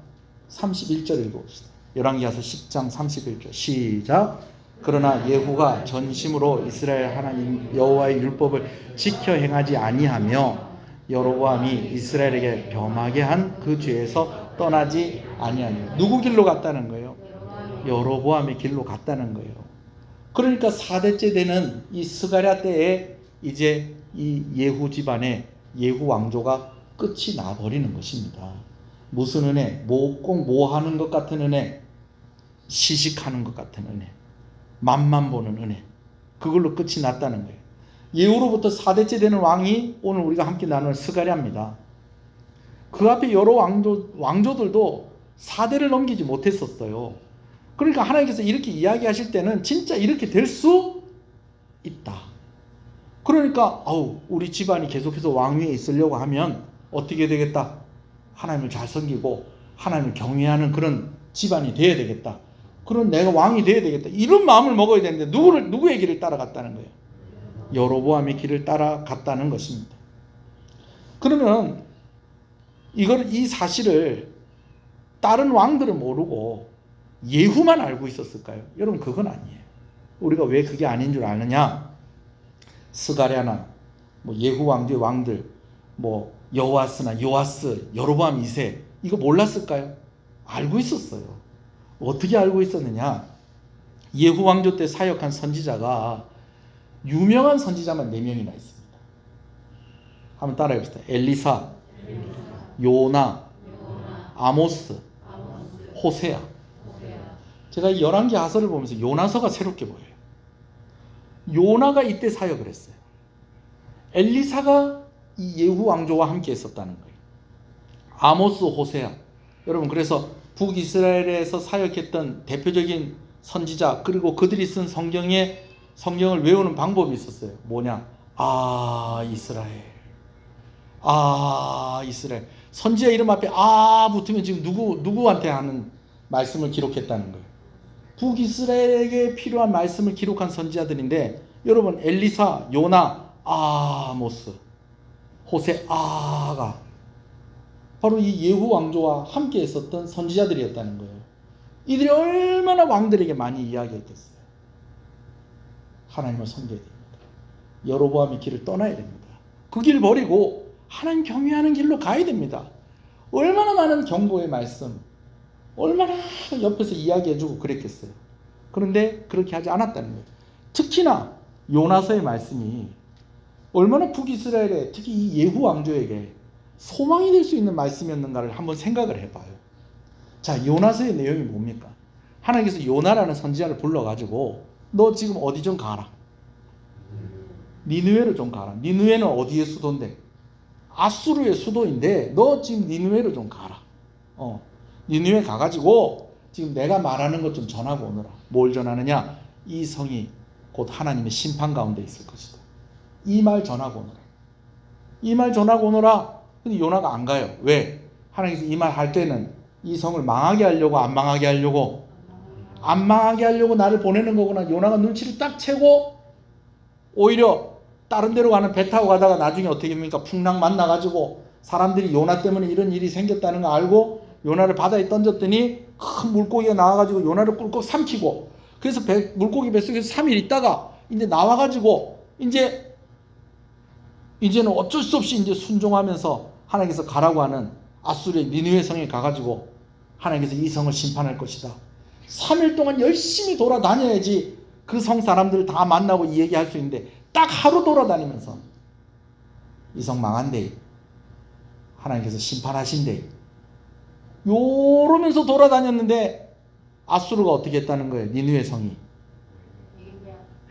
31절 읽어봅시다. 열왕기하서 10장 31절 시작. 그러나 예후가 전심으로 이스라엘 하나님 여호와의 율법을 지켜 행하지 아니하며 여로보암이 이스라엘에게 범하게 한 그 죄에서 떠나지 아니하니. 누구 길로 갔다는 거예요? 여로보암의 길로 갔다는 거예요. 그러니까 4대째 되는 이 스가랴 때에 이제 이 예후 집안의 예후 왕조가 끝이 나버리는 것입니다. 무슨 은혜? 꼭 뭐 하는 것 같은 은혜, 시식하는 것 같은 은혜, 맛만 보는 은혜, 그걸로 끝이 났다는 거예요. 예후로부터 4대째 되는 왕이 오늘 우리가 함께 나누는 스가랴입니다. 그 앞에 여러 왕조들도 4대를 넘기지 못했었어요. 그러니까 하나님께서 이렇게 이야기하실 때는 진짜 이렇게 될 수 있다. 그러니까 우리 집안이 계속해서 왕위에 있으려고 하면 어떻게 되겠다? 하나님을 잘 섬기고 하나님을 경외하는 그런 집안이 되어야 되겠다. 그런 내가 왕이 되어야 되겠다. 이런 마음을 먹어야 되는데 누구의 길을 따라갔다는 거예요? 여로보암의 길을 따라갔다는 것입니다. 그러면 이 사실을 다른 왕들은 모르고 예후만 알고 있었을까요? 여러분, 그건 아니에요. 우리가 왜 그게 아닌 줄 아느냐? 스가랴나 예후 왕조의 왕들, 여호아스나 요아스, 여로보암 2세 이거 몰랐을까요? 알고 있었어요. 어떻게 알고 있었느냐? 예후 왕조 때 사역한 선지자가 유명한 선지자만 4명이나 있습니다. 한번 따라해 봅시다. 엘리사, 요나, 아모스, 호세아. 제가 이 열왕기 하서를 보면서 요나서가 새롭게 보여요. 요나가 이때 사역을 했어요. 엘리사가 이 예후 왕조와 함께 했었다는 거예요. 아모스, 호세아. 여러분, 그래서 북이스라엘에서 사역했던 대표적인 선지자, 그리고 그들이 쓴 성경을 외우는 방법이 있었어요. 뭐냐? 이스라엘. 이스라엘. 선지자 이름 앞에 붙으면 지금 누구한테 하는 말씀을 기록했다는 거예요. 북이스라엘에게 필요한 말씀을 기록한 선지자들인데, 여러분, 엘리사, 요나, 아모스, 호세아가 바로 이 예후 왕조와 함께 했었던 선지자들이었다는 거예요. 이들이 얼마나 왕들에게 많이 이야기했겠어요. 하나님을 섬겨야 됩니다. 여로보암의 길을 떠나야 됩니다. 그 길 버리고 하나님 경외하는 길로 가야 됩니다. 얼마나 많은 경고의 말씀, 얼마나 옆에서 이야기해주고 그랬겠어요. 그런데 그렇게 하지 않았다는 거예요. 특히나 요나서의 말씀이 얼마나 북이스라엘에, 특히 이 예후 왕조에게 소망이 될 수 있는 말씀이었는가를 한번 생각을 해봐요. 자, 요나서의 내용이 뭡니까? 하나님께서 요나라는 선지자를 불러가지고 너 지금 어디 좀 가라. 니느웨로 좀 가라. 니느웨는 어디의 수도인데? 아수르의 수도인데 너 지금 니느웨로 좀 가라. 니느웨 가가지고 지금 내가 말하는 것 좀 전하고 오너라. 뭘 전하느냐? 이 성이 곧 하나님의 심판 가운데 있을 것이다. 이 말 전하고 오너라. 이 말 전하고 오너라. 근데 요나가 안 가요. 왜? 하나님께서 이 말 할 때는 이 성을 망하게 하려고, 안 망하게 하려고? 안 망하게 하려고 나를 보내는 거구나. 요나가 눈치를 딱 채고 오히려 다른 데로 가는 배 타고 가다가 나중에 어떻게 됩니까? 풍랑 만나가지고 사람들이 요나 때문에 이런 일이 생겼다는 거 알고 요나를 바다에 던졌더니 큰 물고기가 나와가지고 요나를 꿀꺽 삼키고, 그래서 물고기 뱃속에서 3일 있다가 이제 나와가지고 이제는 어쩔 수 없이 이제 순종하면서 하나님께서 가라고 하는 아수르의 니느웨 성에 가가지고 하나님께서 이 성을 심판할 것이다. 3일 동안 열심히 돌아다녀야지 그 성 사람들을 다 만나고 이 얘기할 수 있는데 딱 하루 돌아다니면서 이 성 망한대, 하나님께서 심판하신대, 요러면서 돌아다녔는데 아수르가 어떻게 했다는 거예요? 니느웨 성이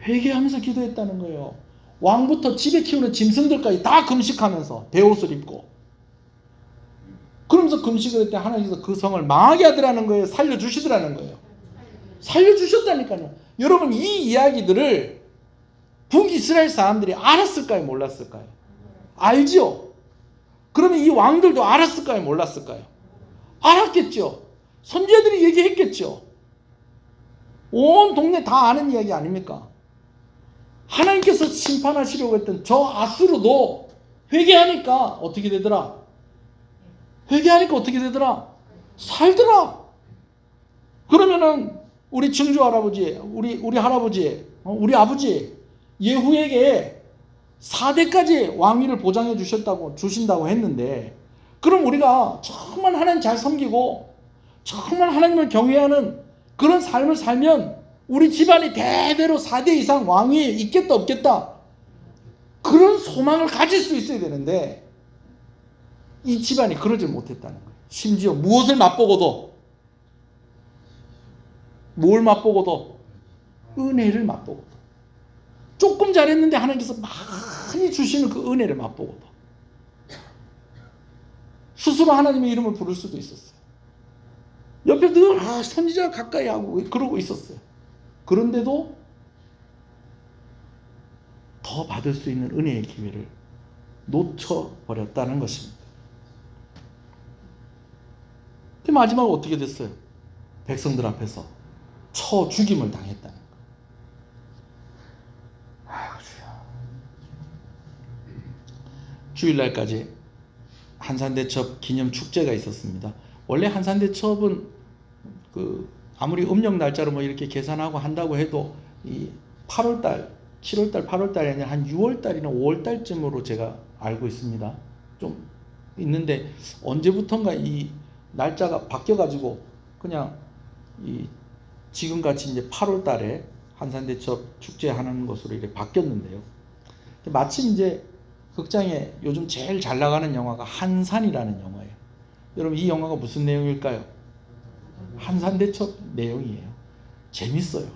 회개하면서 기도했다는 거예요. 왕부터 집에 키우는 짐승들까지 다 금식하면서 베옷을 입고 그러면서 금식을 했더니 하나님께서 그 성을 망하게 하더라는 거예요. 살려주시더라는 거예요. 살려주셨다니까요. 여러분, 이 이야기들을 북이스라엘 사람들이 알았을까요? 몰랐을까요? 알지요. 그러면 이 왕들도 알았을까요? 몰랐을까요? 알았겠죠. 선지자들이 얘기했겠죠. 온 동네 다 아는 이야기 아닙니까? 하나님께서 심판하시려고 했던 저 아수르도 회개하니까 어떻게 되더라? 회개하니까 어떻게 되더라? 살더라. 그러면은 우리 증조 할아버지, 우리 할아버지, 우리 아버지 예후에게 4대까지 왕위를 보장해 주신다고 했는데, 그럼 우리가 정말 하나님 잘 섬기고 정말 하나님을 경외하는 그런 삶을 살면 우리 집안이 대대로 4대 이상 왕위에 있겠다 없겠다, 그런 소망을 가질 수 있어야 되는데 이 집안이 그러질 못했다는 거예요. 심지어 무엇을 맛보고도, 뭘 맛보고도, 은혜를 맛보고도, 조금 잘했는데 하나님께서 많이 주시는 그 은혜를 맛보고도 스스로 하나님의 이름을 부를 수도 있었어요. 옆에 늘 선지자 가까이 하고 그러고 있었어요. 그런데도 더 받을 수 있는 은혜의 기회를 놓쳐버렸다는 것입니다. 마지막으로 어떻게 됐어요? 백성들 앞에서 쳐 죽임을 당했다는 거예요. 주일날까지 한산대첩 기념 축제가 있었습니다. 원래 한산대첩은 아무리 음력 날짜로 뭐 이렇게 계산하고 한다고 해도 이 8월달, 7월달, 8월달이 아니라 한 6월달이나 5월달쯤으로 제가 알고 있습니다. 좀 있는데 언제부턴가 이 날짜가 바뀌어가지고 그냥 지금같이 이제 8월달에 한산대첩 축제하는 것으로 이렇게 바뀌었는데요. 마침 이제 극장에 요즘 제일 잘 나가는 영화가 한산이라는 영화예요. 여러분, 이 영화가 무슨 내용일까요? 한산대첩 내용이에요. 재밌어요.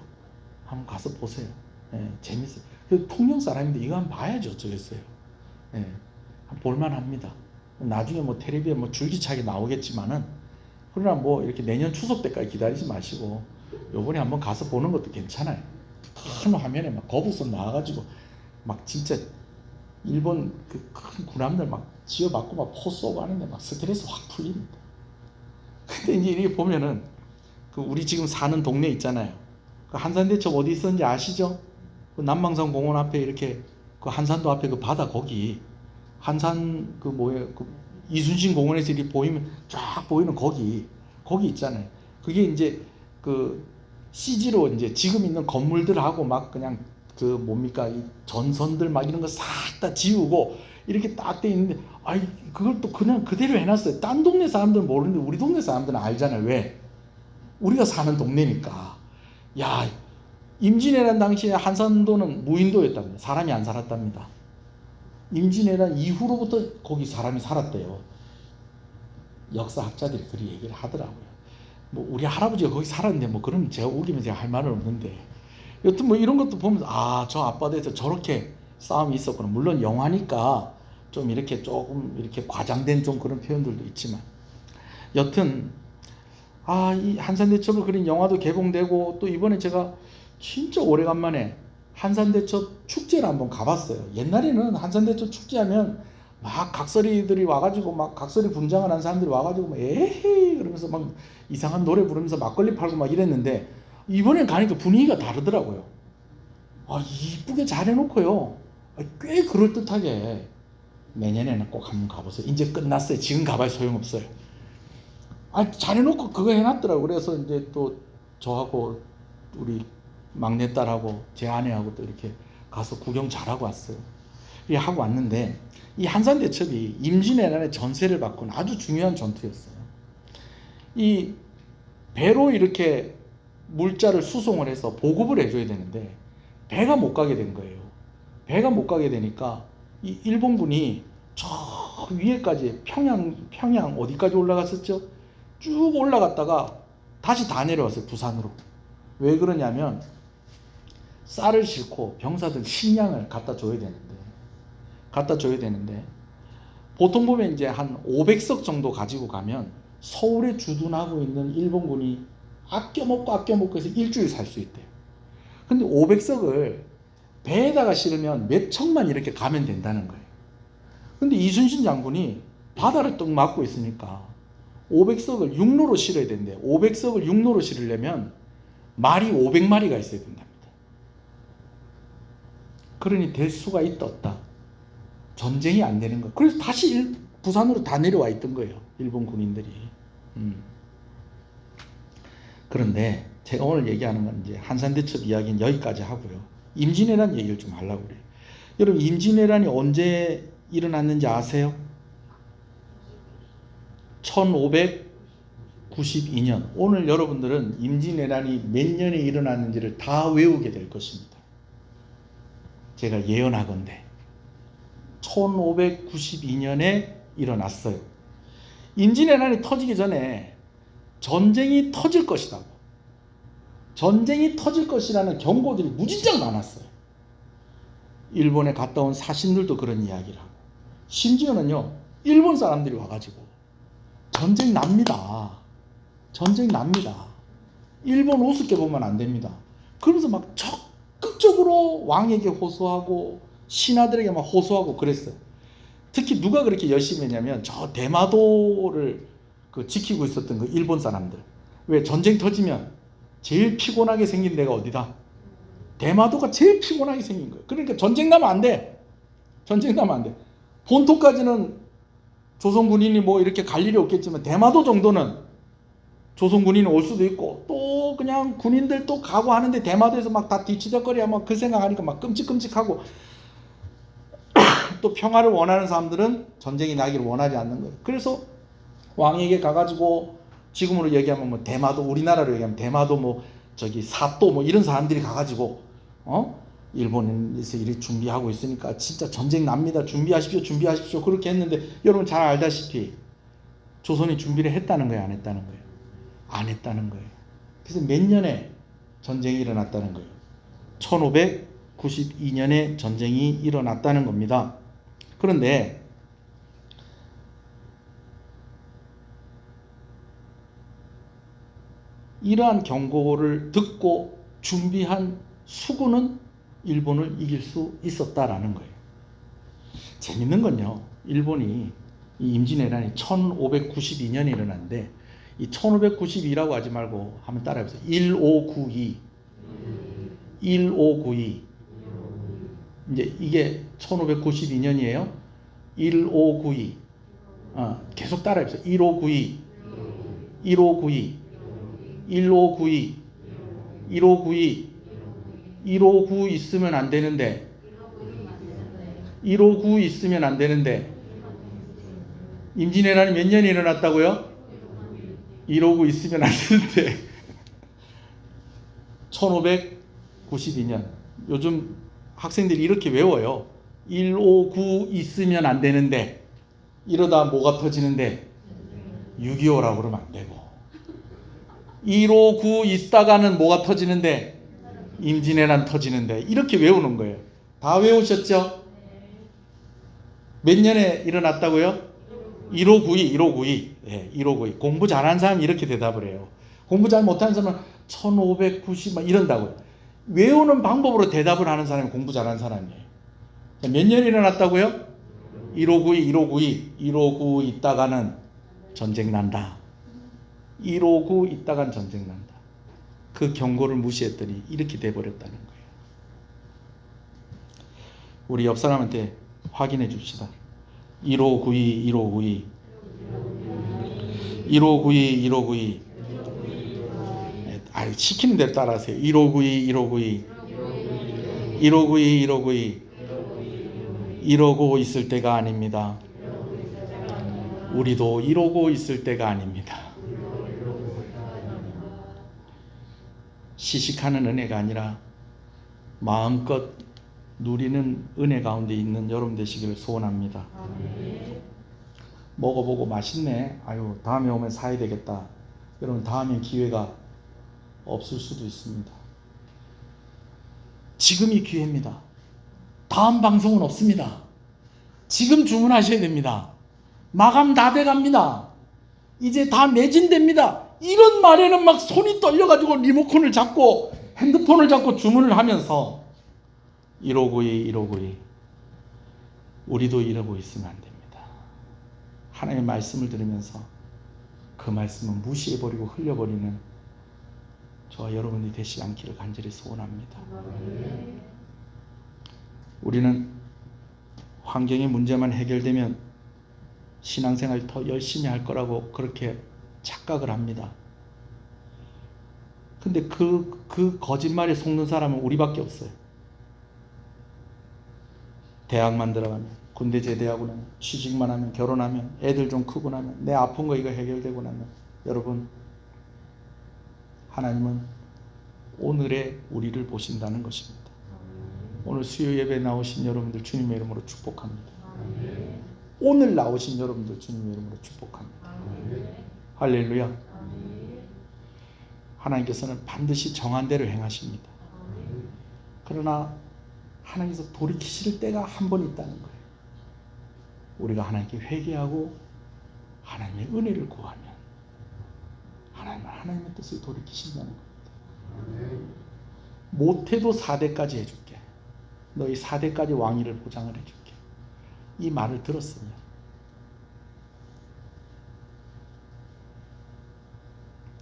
한번 가서 보세요. 재밌어요. 통영 사람인데 이거 한번 봐야죠. 어쩌겠어요. 볼만합니다. 나중에 뭐 텔레비에 뭐 줄기차게 나오겠지만은, 그러나 뭐 이렇게 내년 추석 때까지 기다리지 마시고 요번에 한번 가서 보는 것도 괜찮아요. 큰 화면에 막 거북선 나와가지고 막 진짜 일본 그 큰 군함들 막 지어받고 막 포 쏘고 하는데 막 스트레스 확 풀립니다. 근데 이제 이렇게 보면은 우리 지금 사는 동네 있잖아요. 그 한산대첩 어디 있었는지 아시죠? 그 남방산 공원 앞에 이렇게 그 한산도 앞에 그 바다 거기 한산 이순신 공원에서 이렇게 보이면 쫙 보이는 거기 있잖아요. 그게 이제 그 CG로 이제 지금 있는 건물들하고 막 그냥 이 전선들 막 이런 거 싹 다 지우고 이렇게 딱 돼 있는데, 그걸 또 그냥 그대로 해놨어요. 딴 동네 사람들은 모르는데 우리 동네 사람들은 알잖아요. 왜? 우리가 사는 동네니까. 야, 임진왜란 당시에 한산도는 무인도였답니다. 사람이 안 살았답니다. 임진왜란 이후로부터 거기 사람이 살았대요. 역사학자들이 그리 얘기를 하더라고요. 뭐 우리 할아버지가 거기 살았는데 뭐 그럼 제가 우기면 제가 할 말은 없는데, 여튼 뭐 이런 것도 보면서 저 앞바다에서 저렇게 싸움이 있었구나. 물론 영화니까 좀 이렇게 조금 이렇게 과장된 좀 그런 표현들도 있지만, 여튼 이 한산대첩을 그린 영화도 개봉되고, 또 이번에 제가 진짜 오래간만에 한산대첩 축제를 한번 가봤어요. 옛날에는 한산대첩 축제하면 막 각설이들이 와가지고 막 각설이 분장을 한 사람들이 와가지고 막 에헤이 그러면서 막 이상한 노래 부르면서 막걸리 팔고 막 이랬는데, 이번엔 가니까 분위기가 다르더라고요. 이쁘게 잘 해놓고요. 꽤 그럴듯하게 내년에는 꼭 한번 가보세요. 이제 끝났어요. 지금 가봐야 소용없어요. 잘 해놓고 그거 해놨더라고요. 그래서 이제 또 저하고 우리 막내딸하고 제 아내하고 또 이렇게 가서 구경 잘하고 왔어요. 이렇게 하고 왔는데, 이 한산대첩이 임진왜란의 전세를 바꾼 아주 중요한 전투였어요. 이 배로 이렇게 물자를 수송을 해서 보급을 해줘야 되는데 배가 못 가게 된 거예요. 배가 못 가게 되니까 이 일본군이 저 위에까지 평양 어디까지 올라갔었죠? 쭉 올라갔다가 다시 다 내려왔어요. 부산으로. 왜 그러냐면 쌀을 싣고 병사들 식량을 갖다 줘야 되는데 보통 보면 이제 한 500석 정도 가지고 가면 서울에 주둔하고 있는 일본군이 아껴 먹고 해서 일주일 살 수 있대요. 근데 500석을 배에다가 실으면 몇 척만 이렇게 가면 된다는 거예요. 근데 이순신 장군이 바다를 뚝 막고 있으니까 500석을 육로로 실어야 된대요. 500석을 육로로 실으려면 말이 500마리가 있어야 된답니다. 그러니 될 수가 있다 없다. 전쟁이 안 되는 거예요. 그래서 다시 부산으로 다 내려와 있던 거예요. 일본 군인들이. 그런데 제가 오늘 얘기하는 건 이제 한산대첩 이야기는 여기까지 하고요. 임진왜란 얘기를 좀 하려고 그래요. 여러분 임진왜란이 언제 일어났는지 아세요? 1592년. 오늘 여러분들은 임진왜란이 몇 년에 일어났는지를 다 외우게 될 것입니다. 제가 예언하건대 1592년에 일어났어요. 임진왜란이 터지기 전에 전쟁이 터질 것이라고, 전쟁이 터질 것이라는 경고들이 무진장 많았어요. 일본에 갔다 온 사신들도 그런 이야기를 하고, 심지어는요 일본 사람들이 와가지고 전쟁 납니다. 전쟁 납니다. 일본 우습게 보면 안 됩니다. 그러면서 막 적극적으로 왕에게 호소하고 신하들에게 막 호소하고 그랬어요. 특히 누가 그렇게 열심히 했냐면 저 대마도를 지키고 있었던 그 일본 사람들. 왜 전쟁 터지면 제일 피곤하게 생긴 데가 어디다? 대마도가 제일 피곤하게 생긴 거예요. 그러니까 전쟁 나면 안 돼. 전쟁 나면 안 돼. 본토까지는 조선 군인이 뭐 이렇게 갈 일이 없겠지만 대마도 정도는 조선 군인이 올 수도 있고 또 그냥 군인들 또 가고 하는데 대마도에서 막 다 뒤치덕거리야 막 그 생각하니까 막 끔찍끔찍하고 또 평화를 원하는 사람들은 전쟁이 나기를 원하지 않는 거예요. 그래서 왕에게 가가지고 지금으로 얘기하면 뭐 대마도, 우리나라로 얘기하면 대마도 뭐 저기 사또 뭐 이런 사람들이 가가지고 일본에서 이렇게 준비하고 있으니까 진짜 전쟁 납니다. 준비하십시오. 그렇게 했는데 여러분 잘 알다시피 조선이 준비를 했다는 거예요, 안 했다는 거예요? 안 했다는 거예요. 그래서 몇 년에 전쟁이 일어났다는 거예요? 1592년에 전쟁이 일어났다는 겁니다. 그런데 이러한 경고를 듣고 준비한 수군은 일본을 이길 수 있었다라는 거예요. 재밌는 건요, 일본이 이 임진왜란이 1592년에 일어났는데 이 1592라고 하지 말고 한번 따라해보세요. 1592 이제 이게 1592년이에요. 1592 계속 따라해보세요. 1592 1592 있으면 안 되는데 1592 있으면 안 되는데 임진왜란이 몇 년에 일어났다고요? 1592 있으면 안 되는데 1592년. 요즘 학생들이 이렇게 외워요. 159 있으면 안 되는데 이러다 뭐가 터지는데 6.25라고 그러면 안 되고 159 있다가는 뭐가 터지는데 임진왜란 터지는데 이렇게 외우는 거예요. 다 외우셨죠? 몇 년에 일어났다고요? 1592. 네, 1592. 공부 잘하는 사람이 이렇게 대답을 해요. 공부 잘 못하는 사람은 1590 막 이런다고요. 외우는 방법으로 대답을 하는 사람이 공부 잘하는 사람이에요. 몇 년에 일어났다고요? 1592 있다가는 전쟁 난다. 1592 있다간 전쟁 난다. 그 경고를 무시했더니 이렇게 돼버렸다는 거예요. 우리 옆 사람한테 확인해 줍시다. 1592 시키는 대로 따라하세요. 1592 이러고 있을 때가 아닙니다. 우리도 이러고 있을 때가 아닙니다. 시식하는 은혜가 아니라 마음껏 누리는 은혜 가운데 있는 여러분 되시기를 소원합니다. 먹어보고 맛있네. 아유, 다음에 오면 사야 되겠다. 여러분, 다음엔 기회가 없을 수도 있습니다. 지금이 기회입니다. 다음 방송은 없습니다. 지금 주문하셔야 됩니다. 마감 다 돼갑니다. 이제 다 매진됩니다. 이런 말에는 막 손이 떨려가지고 리모컨을 잡고 핸드폰을 잡고 주문을 하면서 1592 우리도 이러고 있으면 안 됩니다. 하나님의 말씀을 들으면서 그 말씀은 무시해버리고 흘려버리는 저와 여러분이 되시지 않기를 간절히 소원합니다. 우리는 환경의 문제만 해결되면 신앙생활 더 열심히 할 거라고 그렇게 착각을 합니다. 근데 그 거짓말에 속는 사람은 우리밖에 없어요. 대학만 들어가면, 군대 제대하고 나면, 취직만 하면, 결혼하면, 애들 좀 크고 나면, 내 아픈 거 이거 해결되고 나면, 여러분, 하나님은 오늘의 우리를 보신다는 것입니다. 오늘 수요 예배 나오신 여러분들 주님의 이름으로 축복합니다. 오늘 나오신 여러분들 주님의 이름으로 축복합니다. 할렐루야. 하나님께서는 반드시 정한 대로 행하십니다. 그러나 하나님께서 돌이키실 때가 한 번 있다는 거예요. 우리가 하나님께 회개하고 하나님의 은혜를 구하면 하나님은 하나님의 뜻을 돌이키신다는 겁니다. 못해도 4대까지 해줄게. 너희 4대까지 왕위를 보장을 해줄게. 이 말을 들었으면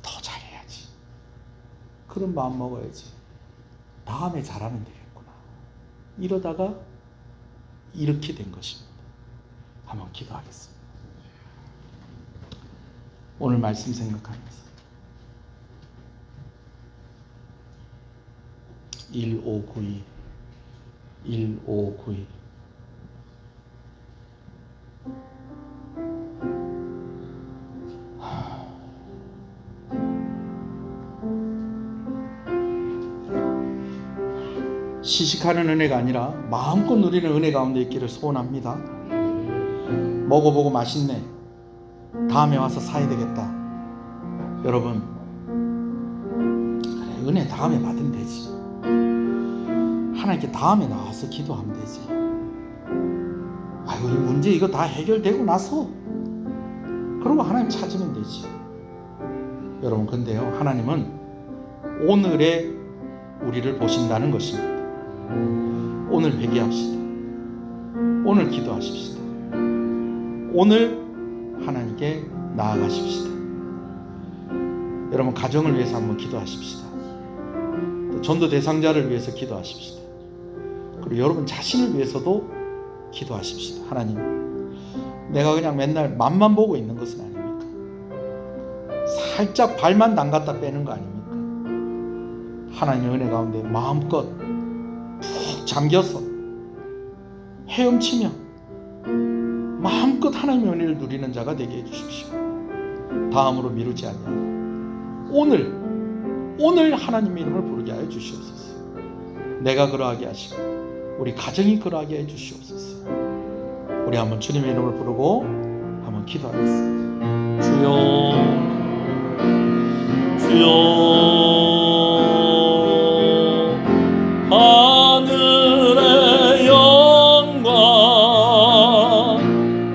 더 잘해야지. 그런 마음 먹어야지. 다음에 잘하면 되겠구나. 이러다가 이렇게 된 것입니다. 한번 기도하겠습니다. 오늘 말씀 생각하면서 1592 시식하는 은혜가 아니라 마음껏 누리는 은혜 가운데 있기를 소원합니다. 먹어보고 맛있네. 다음에 와서 사야 되겠다. 여러분, 그래, 은혜 다음에 받으면 되지. 하나님께 다음에 나와서 기도하면 되지. 아이고, 이 문제 이거 다 해결되고 나서 그러고 하나님 찾으면 되지. 여러분, 근데요, 하나님은 오늘의 우리를 보신다는 것입니다. 오늘 회개합시다. 오늘 기도하십시다. 오늘 하나님께 나아가십시다. 여러분, 가정을 위해서 한번 기도하십시다. 또 전도 대상자를 위해서 기도하십시다. 그리고 여러분 자신을 위해서도 기도하십시다. 하나님, 내가 그냥 맨날 맛만 보고 있는 것은 아닙니까? 살짝 발만 담갔다 빼는 거 아닙니까? 하나님의 은혜 가운데 마음껏 푹 잠겨서 헤엄치며 마음껏 하나님의 은혜를 누리는 자가 되게 해주십시오. 다음으로 미루지 아니하고 오늘 하나님의 이름을 부르게 하여 주시옵소서. 내가 그러하게 하시고 우리 가정이 그러하게 해 주시옵소서. 우리 한번 주님의 이름을 부르고 한번 기도하겠습니다. 주여 하늘의 영광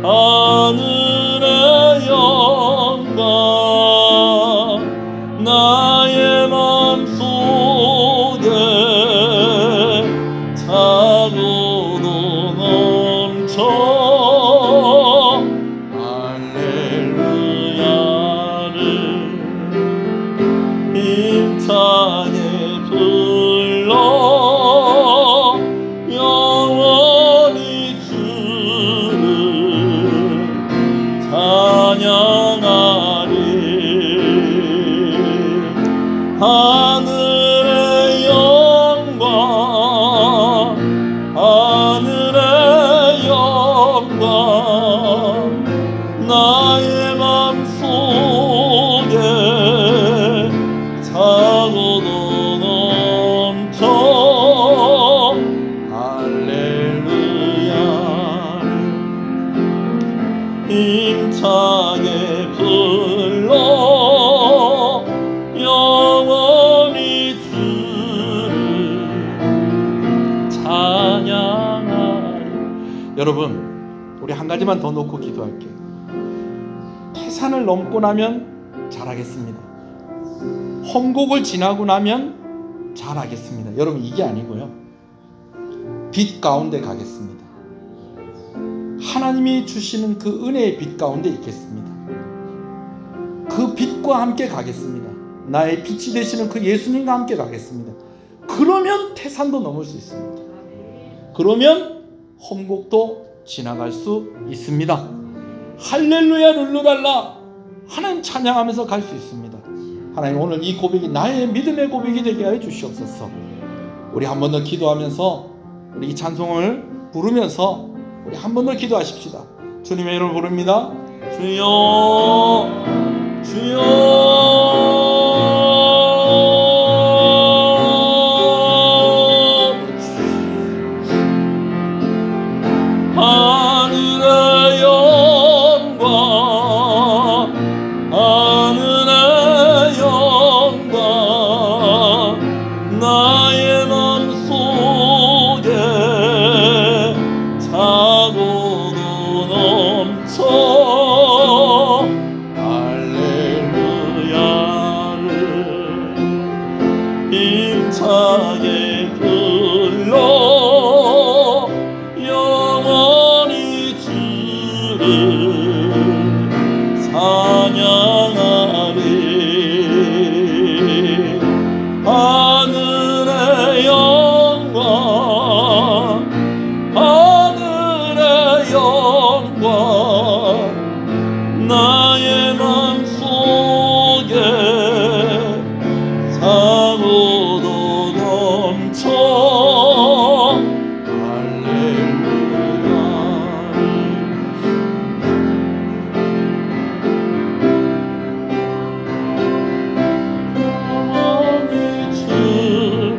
하늘의 영광 나의 맘속에 차고도 넘쳐 할렐루야를 힘차게 불러 영원히 주를 찬양하리. 하늘의 영광 하늘의 영광 나의 맘속에 차고도 힘차게 불러 영원히 주를 찬양하리. 여러분, 우리 한 가지만 더 놓고 기도할게요. 태산을 넘고 나면 잘하겠습니다. 험곡을 지나고 나면 잘하겠습니다. 여러분, 이게 아니고요. 빛 가운데 가겠습니다. 하나님이 주시는 그 은혜의 빛 가운데 있겠습니다. 그 빛과 함께 가겠습니다. 나의 빛이 되시는 그 예수님과 함께 가겠습니다. 그러면 태산도 넘을 수 있습니다. 그러면 험곡도 지나갈 수 있습니다. 할렐루야 룰루랄라, 하나님 찬양하면서 갈 수 있습니다. 하나님, 오늘 이 고백이 나의 믿음의 고백이 되게 하여 주시옵소서. 우리 한 번 더 기도하면서, 우리 이 찬송을 부르면서 우리 한 번 더 기도하십시다. 주님의 이름을 부릅니다. 주여 주여 하늘의 영광 하늘의 영광 나의 맘속에 차고도 넘쳐 할렐루야를 힘차게 불러 영원히 주를 찬양하리. 하늘의 영광 하늘의 영광 나의 맘속에 사고도 넘쳐 영원히 주를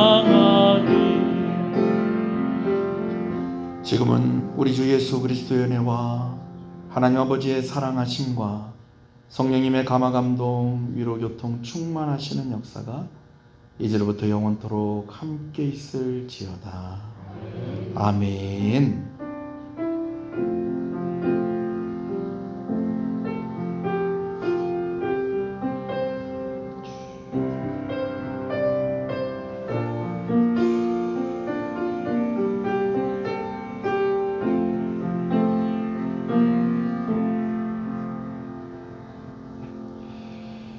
찬양하리. 지금은 우리 주 예수 그리스도의 은혜와 하나님 아버지의 사랑하심과 성령님의 감화감동 위로교통 충만하시는 역사가 이제로부터 영원토록 함께 있을지어다. 아멘.